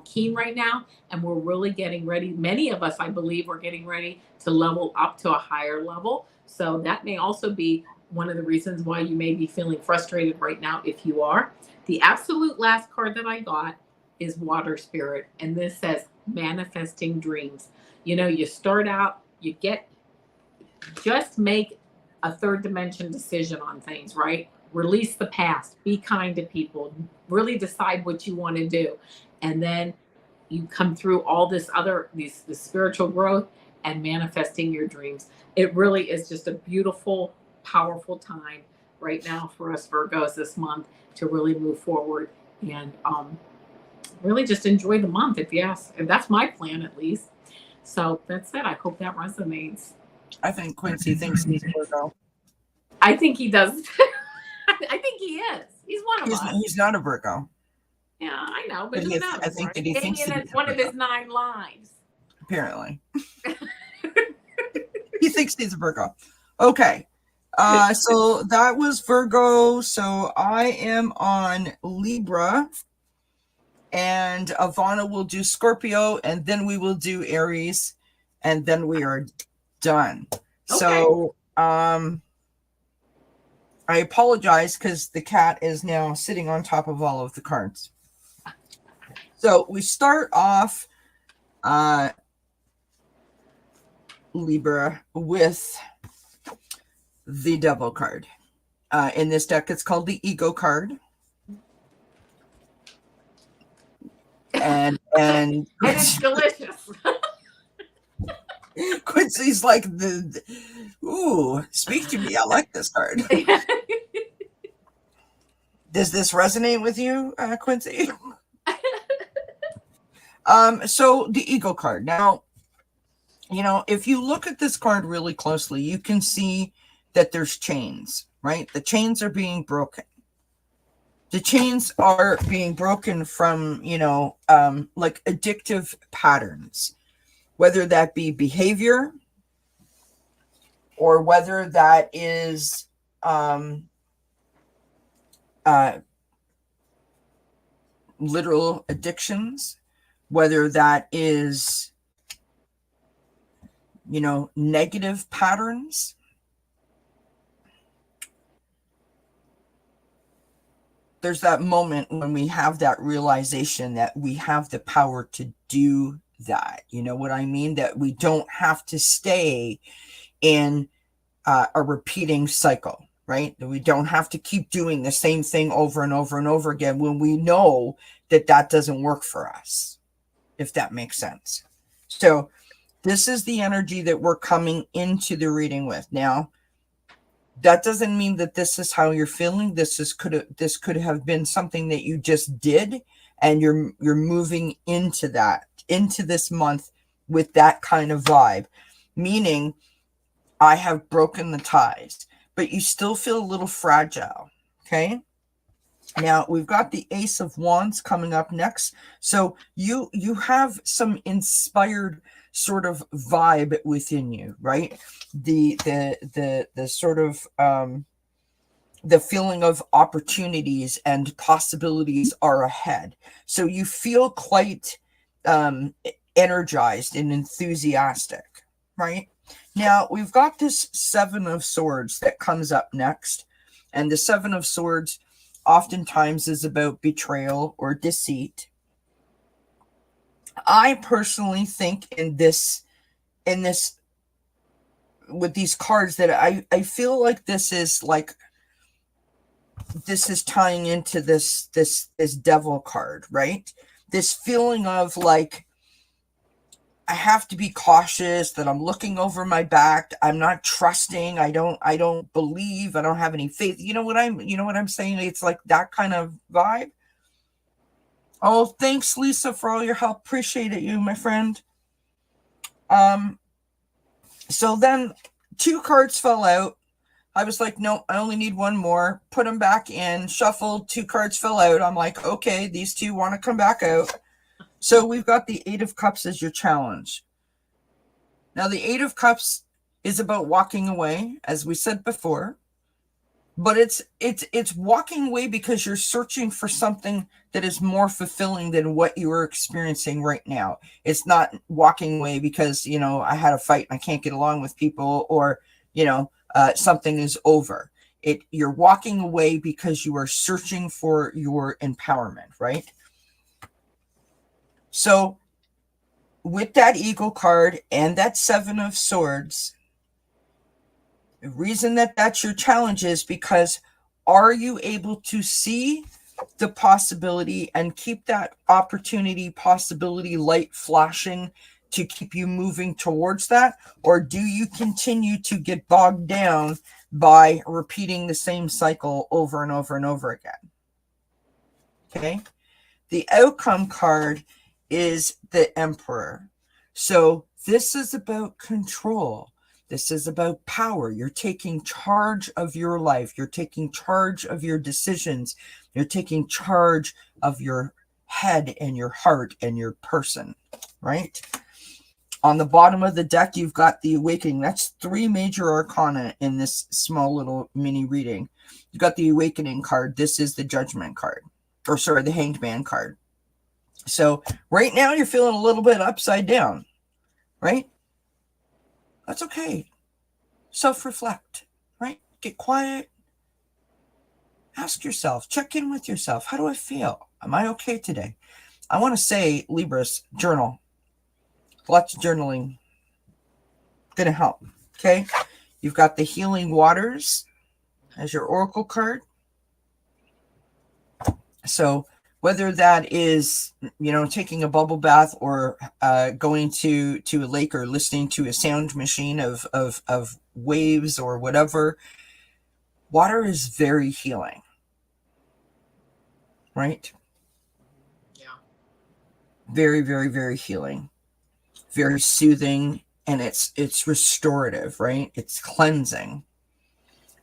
keen right now, and we're really getting ready. Many of us, I believe, are getting ready to level up to a higher level. So that may also be one of the reasons why you may be feeling frustrated right now, if you are. The absolute last card that I got is Water Spirit, and this says manifesting dreams. You know, you start out, just make a third dimension decision on things, right? Release the past, be kind to people, really decide what you want to do. And then you come through all this this spiritual growth and manifesting your dreams. It really is just a beautiful, powerful time right now for us Virgos this month to really move forward and really just enjoy the month, if you ask. And that's my plan, at least. So that's it. I hope that resonates. I think Quincy thinks he's a Virgo. I think he does. I think he is. He's one of us. He's not a Virgo. Yeah, I know, but who knows? I think that he thinks it's one of his 9 lives. Apparently. He thinks he's a Virgo. Okay. So that was Virgo. So I am on Libra. And Avana will do Scorpio. And then we will do Aries. And then we are done. Okay. So I apologize because the cat is now sitting on top of all of the cards. So we start off Libra with the Devil card. In this deck, it's called the Ego card. And it's delicious. Quincy's like ooh, speak to me. I like this card. Does this resonate with you, Quincy? So the Ego card. Now, you know, if you look at this card really closely, you can see that there's chains, right? The chains are being broken. The chains are being broken from, you know, like addictive patterns, whether that be behavior or whether that is literal addictions, whether that is, you know, negative patterns. There's that moment when we have that realization that we have the power to do that. You know what I mean? That we don't have to stay in a repeating cycle, right? That we don't have to keep doing the same thing over and over and over again when we know that that doesn't work for us, if that makes sense. So this is the energy that we're coming into the reading with. Now, that doesn't mean that this is how you're feeling. This could have been something that you just did, and you're moving into this month with that kind of vibe, meaning I have broken the ties, but you still feel a little fragile. Okay. Now we've got the Ace of Wands coming up next. So you have some inspired sort of vibe within you, right? The sort of the feeling of opportunities and possibilities are ahead. So you feel quite energized and enthusiastic, right? Now we've got this Seven of Swords that comes up next, and the Seven of Swords oftentimes is about betrayal or deceit. I personally think in this with these cards that I feel like this is tying into this Devil card, right? This feeling of like, I have to be cautious, that I'm looking over my back. I'm not trusting. I don't believe. I don't have any faith. You know what I'm saying? It's like that kind of vibe. Oh, thanks, Lisa, for all your help. Appreciate it, you, my friend. So then 2 cards fell out. I was like, no, I only need 1 more. Put them back in, shuffled, 2 cards fell out. I'm like, okay, these 2 want to come back out. So we've got the 8 of Cups as your challenge. Now, the 8 of Cups is about walking away, as we said before. but it's walking away because you're searching for something that is more fulfilling than what you are experiencing right now. It's not walking away because, you know, I had a fight and I can't get along with people, or, you know, something is over. You're walking away because you are searching for your empowerment, right? So with that Eagle card and that Seven of Swords, the reason that that's your challenge is because, are you able to see the possibility and keep that opportunity, possibility light flashing to keep you moving towards that? Or do you continue to get bogged down by repeating the same cycle over and over and over again? Okay. The outcome card is the Emperor. So this is about control. This is about power. You're taking charge of your life. You're taking charge of your decisions. You're taking charge of your head and your heart and your person, right? On the bottom of the deck, you've got the Awakening. That's 3 major arcana in this small little mini reading. You've got the Awakening card. This is the Judgment card, or sorry, the Hanged Man card. So right now you're feeling a little bit upside down, right? That's okay. Self-reflect, right? Get quiet. Ask yourself, check in with yourself. How do I feel? Am I okay today? I want to say, Libras, journal. Lots of journaling. Gonna help, okay? You've got the Healing Waters as your Oracle card. So whether that is, you know, taking a bubble bath, or going to a lake, or listening to a sound machine of waves or whatever, water is very healing, right? Yeah. Very, very, very healing, very soothing, and it's restorative, right? It's cleansing.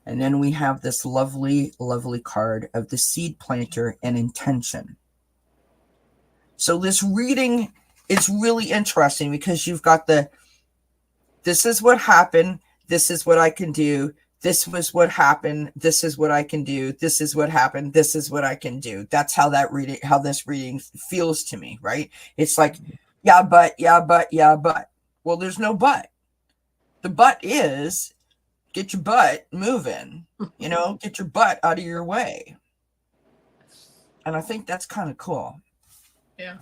And then we have this lovely, lovely card of the Seed Planter and Intention. So this reading is really interesting because you've got this is what happened, this is what I can do, this was what happened, this is what I can do, this is what happened, this is what I can do. That's how this reading feels to me, right? It's like, yeah, but. Well, there's no but. The but is, get your butt moving, you know, get your butt out of your way. And I think that's kind of cool. Yeah.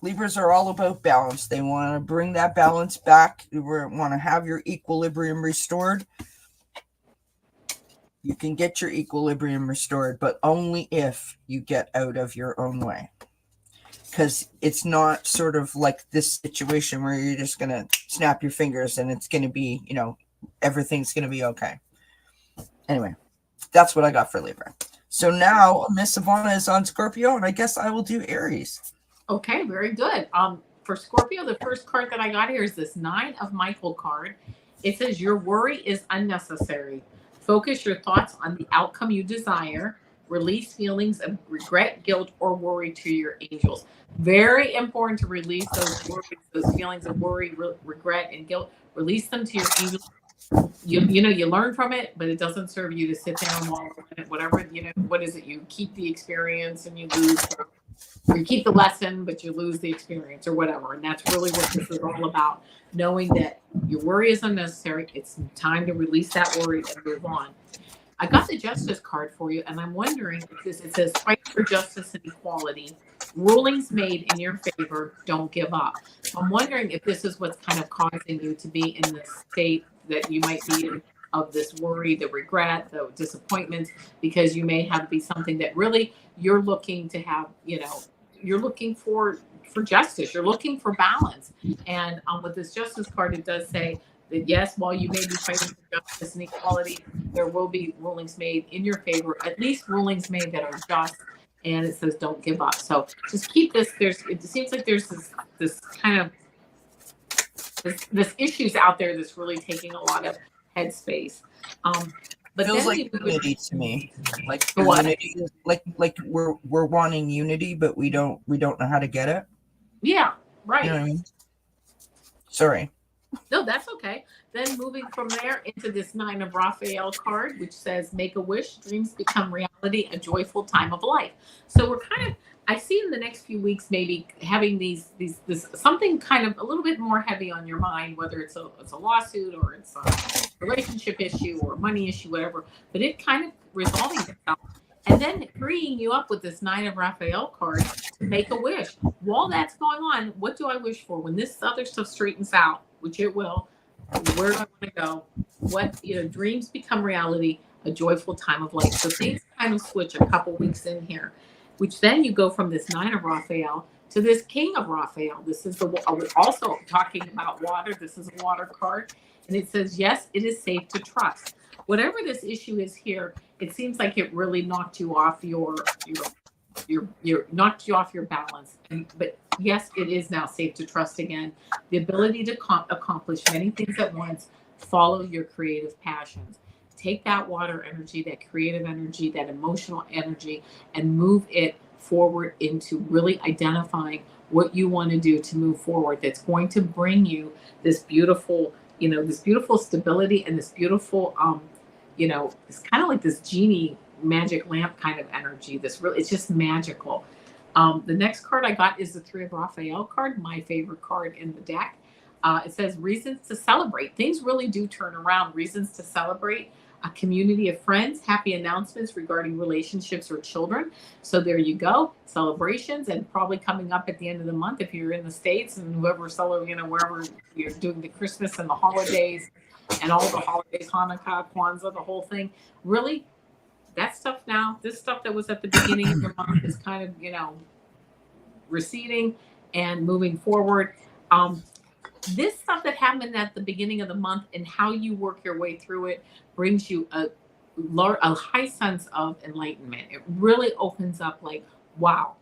Libras are all about balance. They want to bring that balance back. You want to have your equilibrium restored. You can get your equilibrium restored, but only if you get out of your own way. Because it's not sort of like this situation where you're just going to snap your fingers and it's going to be, you know, everything's going to be okay. Anyway, that's what I got for Libra. So now Miss Avana is on Scorpio, and I guess I will do Aries. Okay, very good. For Scorpio, the first card that I got here is this 9 of Michael card. It says, your worry is unnecessary. Focus your thoughts on the outcome you desire. Release feelings of regret, guilt, or worry to your angels. Very important to release those worries, those feelings of worry, regret, and guilt. Release them to your angels. You know, you learn from it, but it doesn't serve you to sit down and wallow in it. Whatever, you know, what is it? You keep the experience and you lose, or you keep the lesson, but you lose the experience, or whatever. And that's really what this is all about. Knowing that your worry is unnecessary. It's time to release that worry and move on. I got the Justice card for you, and I'm wondering if it says fight for justice and equality. Rulings made in your favor, don't give up. So I'm wondering if this is what's kind of causing you to be in the state that you might be in, of this worry, the regret, the disappointment, because you may have be something that really you're looking to have, you know, you're looking for justice, you're looking for balance. And with this Justice card, it does say that yes, while you may be fighting for justice and equality, there will be rulings made in your favor, at least rulings made that are just. And it says don't give up. So just keep this. It seems like there's this kind of this issues out there that's really taking a lot of headspace. But feels then like unity to me. Like what? Unity is like we're wanting unity, but we don't know how to get it. Yeah, right. You know what I mean? Sorry. No, that's okay. Then moving from there into this Nine of Raphael card, which says, make a wish, dreams become reality, a joyful time of life. So we're kind of, I see in the next few weeks maybe having this something kind of a little bit more heavy on your mind, whether it's a lawsuit or it's a relationship issue or money issue, whatever. But it kind of resolving itself, and then freeing you up with this Nine of Raphael card to make a wish. While that's going on, what do I wish for when this other stuff straightens out, which it will? Where do I want to go? What, dreams become reality, a joyful time of life. So things kind of switch a couple weeks in here, which then you go from this Nine of Raphael to this King of Raphael. This is also talking about water. This is a water card, and it says, yes, it is safe to trust. Whatever this issue is here, it seems like it really knocked you off your knocked you off your balance. But yes, it is now safe to trust again. The ability to accomplish many things at once. Follow your creative passions. Take that water energy, that creative energy, that emotional energy, and move it forward into really identifying what you want to do to move forward. That's going to bring you this beautiful, this beautiful stability and this beautiful, it's kind of like this genie magic lamp kind of energy. It's just magical. The next card I got is the Three of Raphael card, my favorite card in the deck. It says reasons to celebrate. Things really do turn around. Reasons to celebrate. A community of friends, happy announcements regarding relationships or children. So there you go. Celebrations, and probably coming up at the end of the month if you're in the States, and wherever you're doing the Christmas and the holidays and all the holidays, Hanukkah, Kwanzaa, the whole thing. Really, that stuff now, this stuff that was at the beginning of the month is kind of, receding and moving forward. This stuff that happened at the beginning of the month and how you work your way through it brings you a high sense of enlightenment. It really opens up like, wow,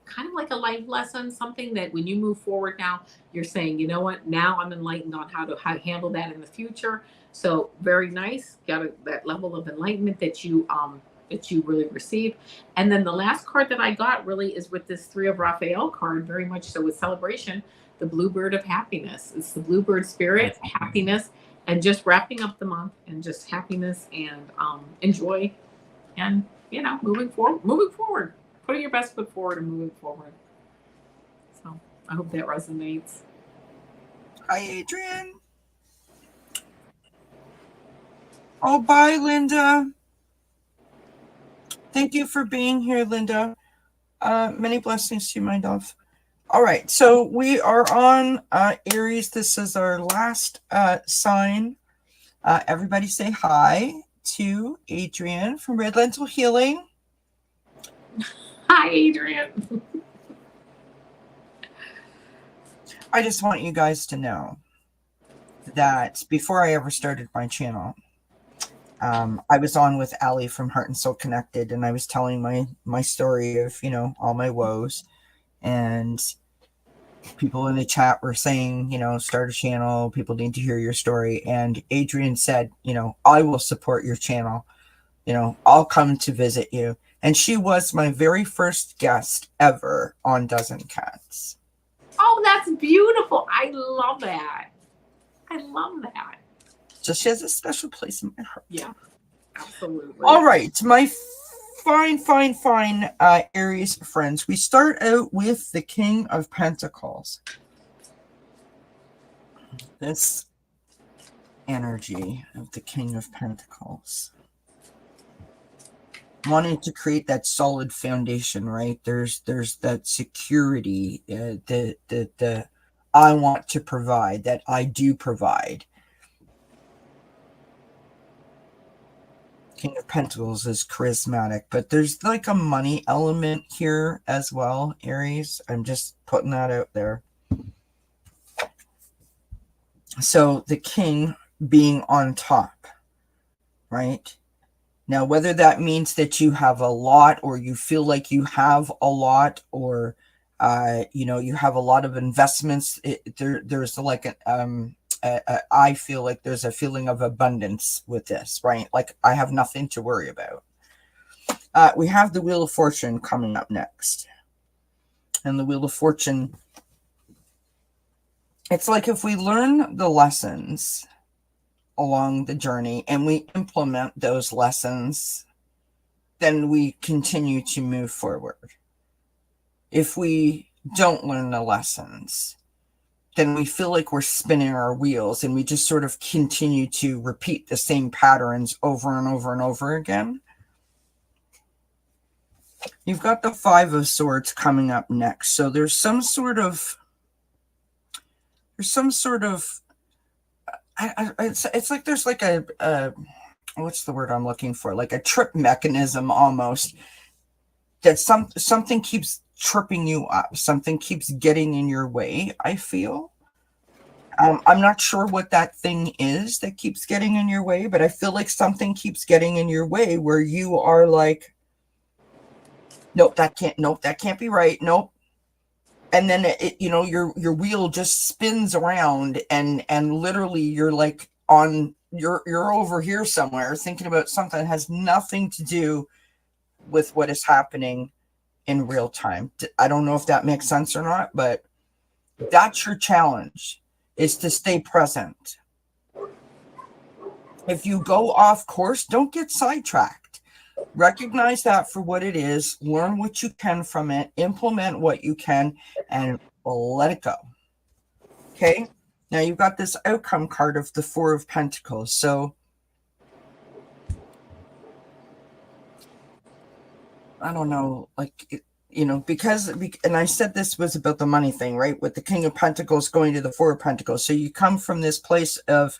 kind of like a life lesson, something that when you move forward now, you're saying, you know what, now I'm enlightened on how to handle that in the future. So very nice. Got that level of enlightenment that you really receive. And then the last card that I got really is with this Three of Raphael card, very much so with celebration, the bluebird of happiness. It's the bluebird spirit, happiness, and just wrapping up the month and just happiness and enjoy and, moving forward, putting your best foot forward and moving forward. So I hope that resonates. Hi, Adrian. Oh, bye, Linda. Thank you for being here, Linda. Many blessings to you, my love. All right, so we are on Aries. This is our last sign. Everybody say hi to Adrian from Red Lentil Healing. Hi, Adrian. I just want you guys to know that before I ever started my channel, I was on with Allie from Heart and Soul Connected, and I was telling my story of, all my woes, and people in the chat were saying, start a channel, people need to hear your story. And Adrian said, I will support your channel. I'll come to visit you. And she was my very first guest ever on Dozen Cats. Oh, that's beautiful. I love that. So she has a special place in my heart. Yeah, absolutely. All right, my fine Aries friends. We start out with the King of Pentacles. This energy of the King of Pentacles. Wanting to create that solid foundation, right? There's that security that I want to provide, that I do provide. King of Pentacles is charismatic, but there's like a money element here as well, Aries. I'm just putting that out there. So the king being on top, right? Now, whether that means that you have a lot, or you feel like you have a lot, or you have a lot of investments, there's like I feel like there's a feeling of abundance with this, right? Like I have nothing to worry about. We have the Wheel of Fortune coming up next. And the Wheel of Fortune it's like if we learn the lessons along the journey and we implement those lessons, then we continue to move forward. If we don't learn the lessons, then we feel like we're spinning our wheels and we just sort of continue to repeat the same patterns over and over and over again. You've got the Five of Swords coming up next. So there's some sort of it's like there's like a what's the word I'm looking for? Like a trip mechanism almost, that something keeps tripping you up. Something keeps getting in your way, I feel. I'm not sure what that thing is that keeps getting in your way, but I feel like something keeps getting in your way where you are like, nope, that can't be right. Nope. And then your wheel just spins around and literally you're like you're over here somewhere thinking about something that has nothing to do with what is happening in real time. I don't know if that makes sense or not, but that's your challenge, is to stay present. If you go off course, don't get sidetracked. Recognize that for what it is, learn what you can from it, implement what you can, and let it go. Okay? Now you've got this outcome card of the Four of Pentacles. So I don't know, like, because, and I said this was about the money thing, right? With the King of Pentacles going to the Four of Pentacles. So you come from this place of,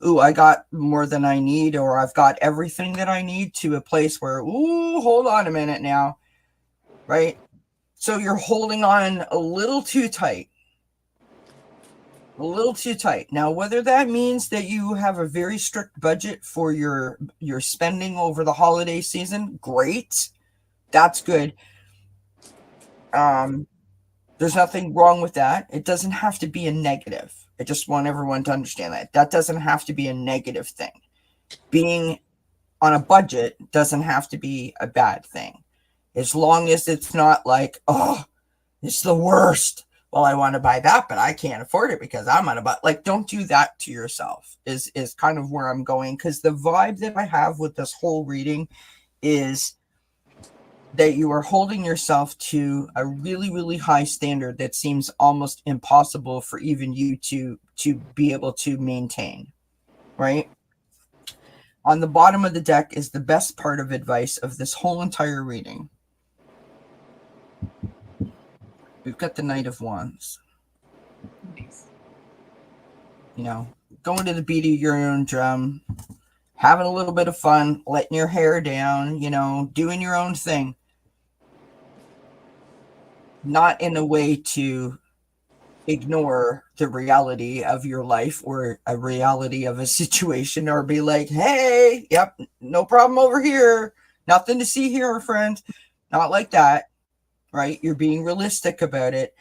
ooh, I got more than I need, or I've got everything that I need, to a place where, ooh, hold on a minute now, right? So you're holding on a little too tight. A little too tight. Now, whether that means that you have a very strict budget for your spending over the holiday season, great. That's good. There's nothing wrong with that. It doesn't have to be a negative. I just want everyone to understand that. That doesn't have to be a negative thing. Being on a budget doesn't have to be a bad thing. As long as it's not like, oh, it's the worst. Well, I want to buy that, but I can't afford it because I'm on a budget. Like, don't do that to yourself, is kind of where I'm going. Because the vibe that I have with this whole reading is that you are holding yourself to a really, really high standard that seems almost impossible for even you to be able to maintain, right? On the bottom of the deck is the best part of advice of this whole entire reading. We've got the Knight of Wands. Nice. Going to the beat of your own drum, having a little bit of fun, letting your hair down, doing your own thing. Not in a way to ignore the reality of your life or a reality of a situation, or be like, hey, yep, no problem over here. Nothing to see here, friend. Not like that, right? You're being realistic about it.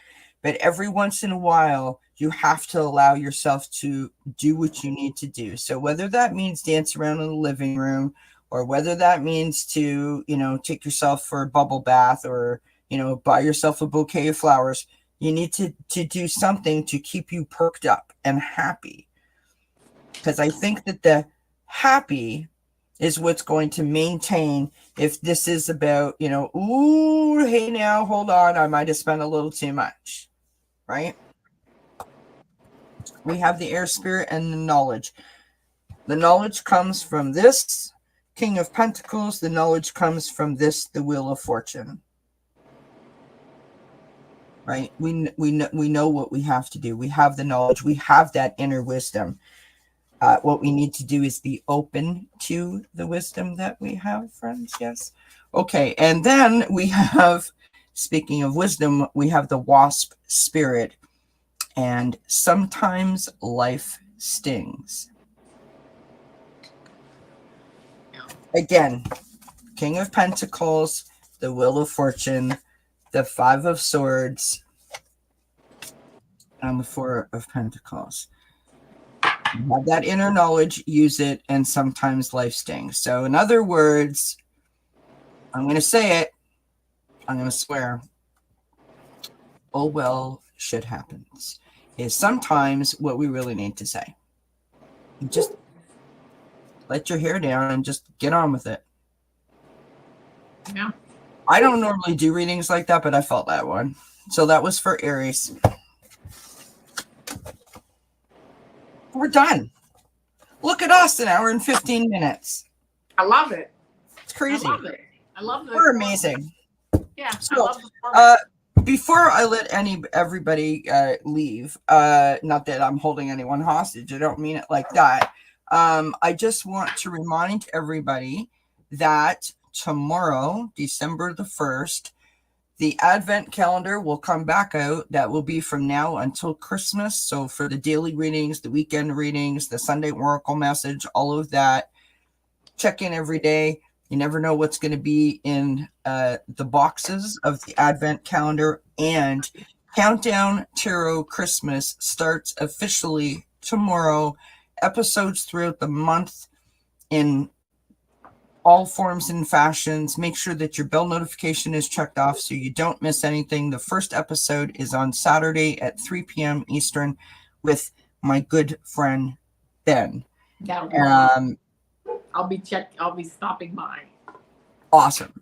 But every once in a while, you have to allow yourself to do what you need to do. So whether that means dance around in the living room, or whether that means to, take yourself for a bubble bath, or, buy yourself a bouquet of flowers, you need to do something to keep you perked up and happy. Because I think that the happy is what's going to maintain. If this is about, ooh, hey, now, hold on, I might have spent a little too much, right? We have the air spirit and the knowledge. The knowledge comes from this King of Pentacles. The knowledge comes from this, the Wheel of Fortune. Right? We know what we have to do. We have the knowledge. We have that inner wisdom. What we need to do is be open to the wisdom that we have, friends. Yes. Okay. And then we have, speaking of wisdom, we have the Wasp spirit. And sometimes life stings. Again, King of Pentacles, the Wheel of Fortune, the Five of Swords, and the Four of Pentacles. You have that inner knowledge, use it, and sometimes life stings. So in other words, I'm going to say it, I'm going to swear, oh well, shit happens. is sometimes what we really need to say. You just let your hair down and just get on with it. Yeah. I don't normally do readings like that, but I felt that one. So that was for Aries. We're done. Look at us, an hour and 15 minutes. I love it. It's crazy. I love it. I love it. We're amazing. Yeah. So, I love the format. Before I let everybody leave, not that I'm holding anyone hostage, I don't mean it like that. I just want to remind everybody that tomorrow, December the 1st, the Advent calendar will come back out. That will be from now until Christmas. So for the daily readings, the weekend readings, the Sunday Oracle message, all of that, check in every day. You never know what's going to be in the boxes of the Advent calendar. And Countdown Tarot Christmas starts officially tomorrow. Episodes throughout the month in all forms and fashions. Make sure that your bell notification is checked off so you don't miss anything. The first episode is on Saturday at 3 p.m. Eastern with my good friend Ben. I'll be stopping by. Awesome.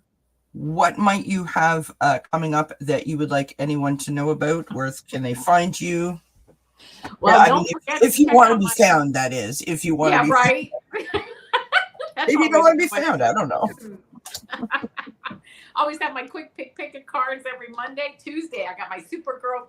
What might you have coming up that you would like anyone to know about? Where can they find you? Well, don't forget if you want to be found, that is. If you want to be right. Maybe you don't want to be found. I don't know. Always have my quick pick of cards every Monday. Tuesday, I got my Supergirl.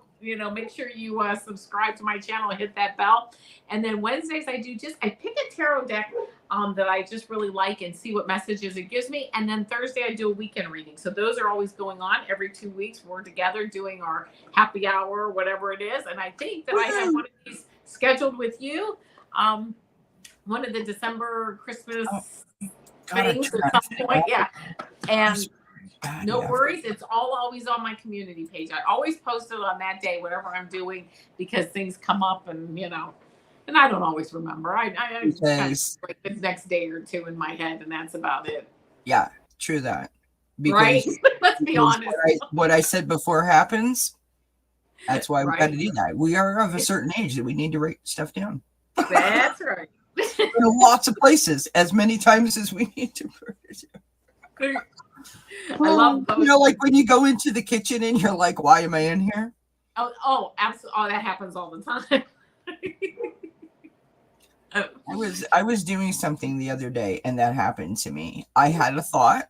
Make sure you subscribe to my channel and hit that bell. And then Wednesdays, I pick a tarot deck that I just really like and see what messages it gives me. And then Thursday, I do a weekend reading. So those are always going on every 2 weeks. We're together doing our happy hour, whatever it is. And I think that I have one of these scheduled with you. One of the December Christmas things at some point. Yeah. And no worries. It's always on my community page. I always post it on that day, whatever I'm doing, because things come up and, and I don't always remember. I kind of like the next day or two in my head, and that's about it. Yeah, true that. Because, right? Let's be honest. What I said before happens. That's why we got to do that. We are of a certain age that we need to write stuff down. That's right. In lots of places, as many times as we need to. I love those. Like when you go into the kitchen and you're like, why am I in here? Oh, absolutely. Oh, that happens all the time. I was doing something the other day and that happened to me. I had a thought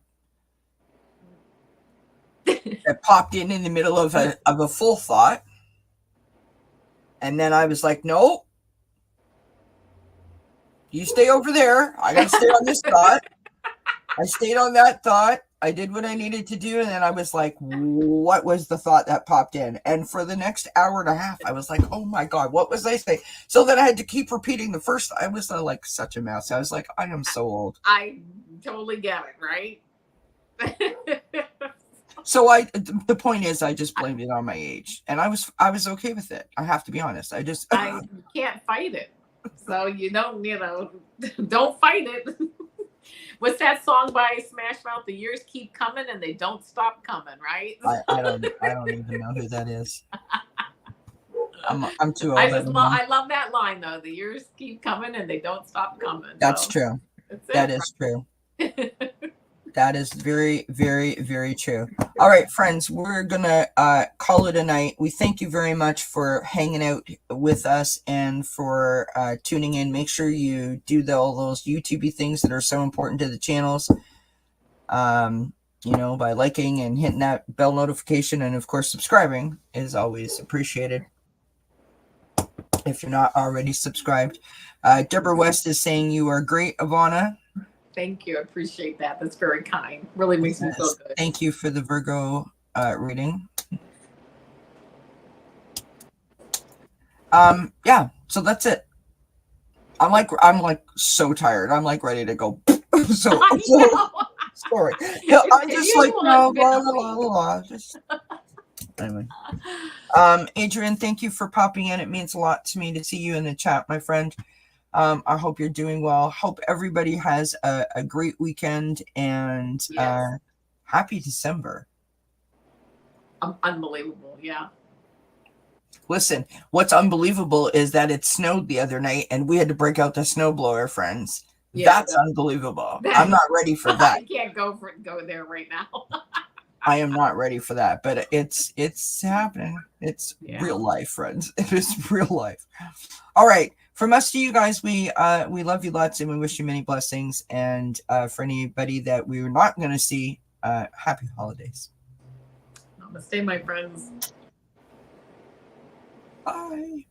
that popped in the middle of a full thought. And then I was like, no, you stay over there. I got to stay on this thought. I stayed on that thought. I did what I needed to do. And then I was like, what was the thought that popped in? And for the next hour and a half, I was like, oh my God, what was I saying? So then I had to keep repeating the first. I was like such a mess. I was like, I am so old. I totally get it, right? So the point is, I just blamed it on my age, and I was okay with it. I have to be honest. I can't fight it. So don't fight it. What's that song by Smash Mouth? The years keep coming and they don't stop coming, right? I don't even know who that is. I'm too old. I love that line though. The years keep coming and they don't stop coming. That's true. That is true. That is very, very, very true. All right, friends, we're going to call it a night. We thank you very much for hanging out with us and for tuning in. Make sure you do all those YouTube things that are so important to the channels, by liking and hitting that bell notification. And, of course, subscribing is always appreciated if you're not already subscribed. Deborah West is saying you are great, Avana. Thank you. I appreciate that. That's very kind. Really makes me feel good. Thank you for the Virgo reading. Yeah, so that's it. I'm like so tired. I'm like ready to go. so sorry. I'm just like no, blah, blah, blah, blah. Just anyway. Adrian, thank you for popping in. It means a lot to me to see you in the chat, my friend. I hope you're doing well. Hope everybody has a great weekend and happy December. Unbelievable. Yeah. Listen, what's unbelievable is that it snowed the other night and we had to break out the snowblower, friends. Yeah, That's unbelievable. that- I'm not ready for that. I can't go there right now. I am not ready for that, but it's happening. It's Yeah. real life, friends. It is real life. All right. From us to you guys, we love you lots and we wish you many blessings. And for anybody that we're not going to see, happy holidays. Namaste, my friends. Bye.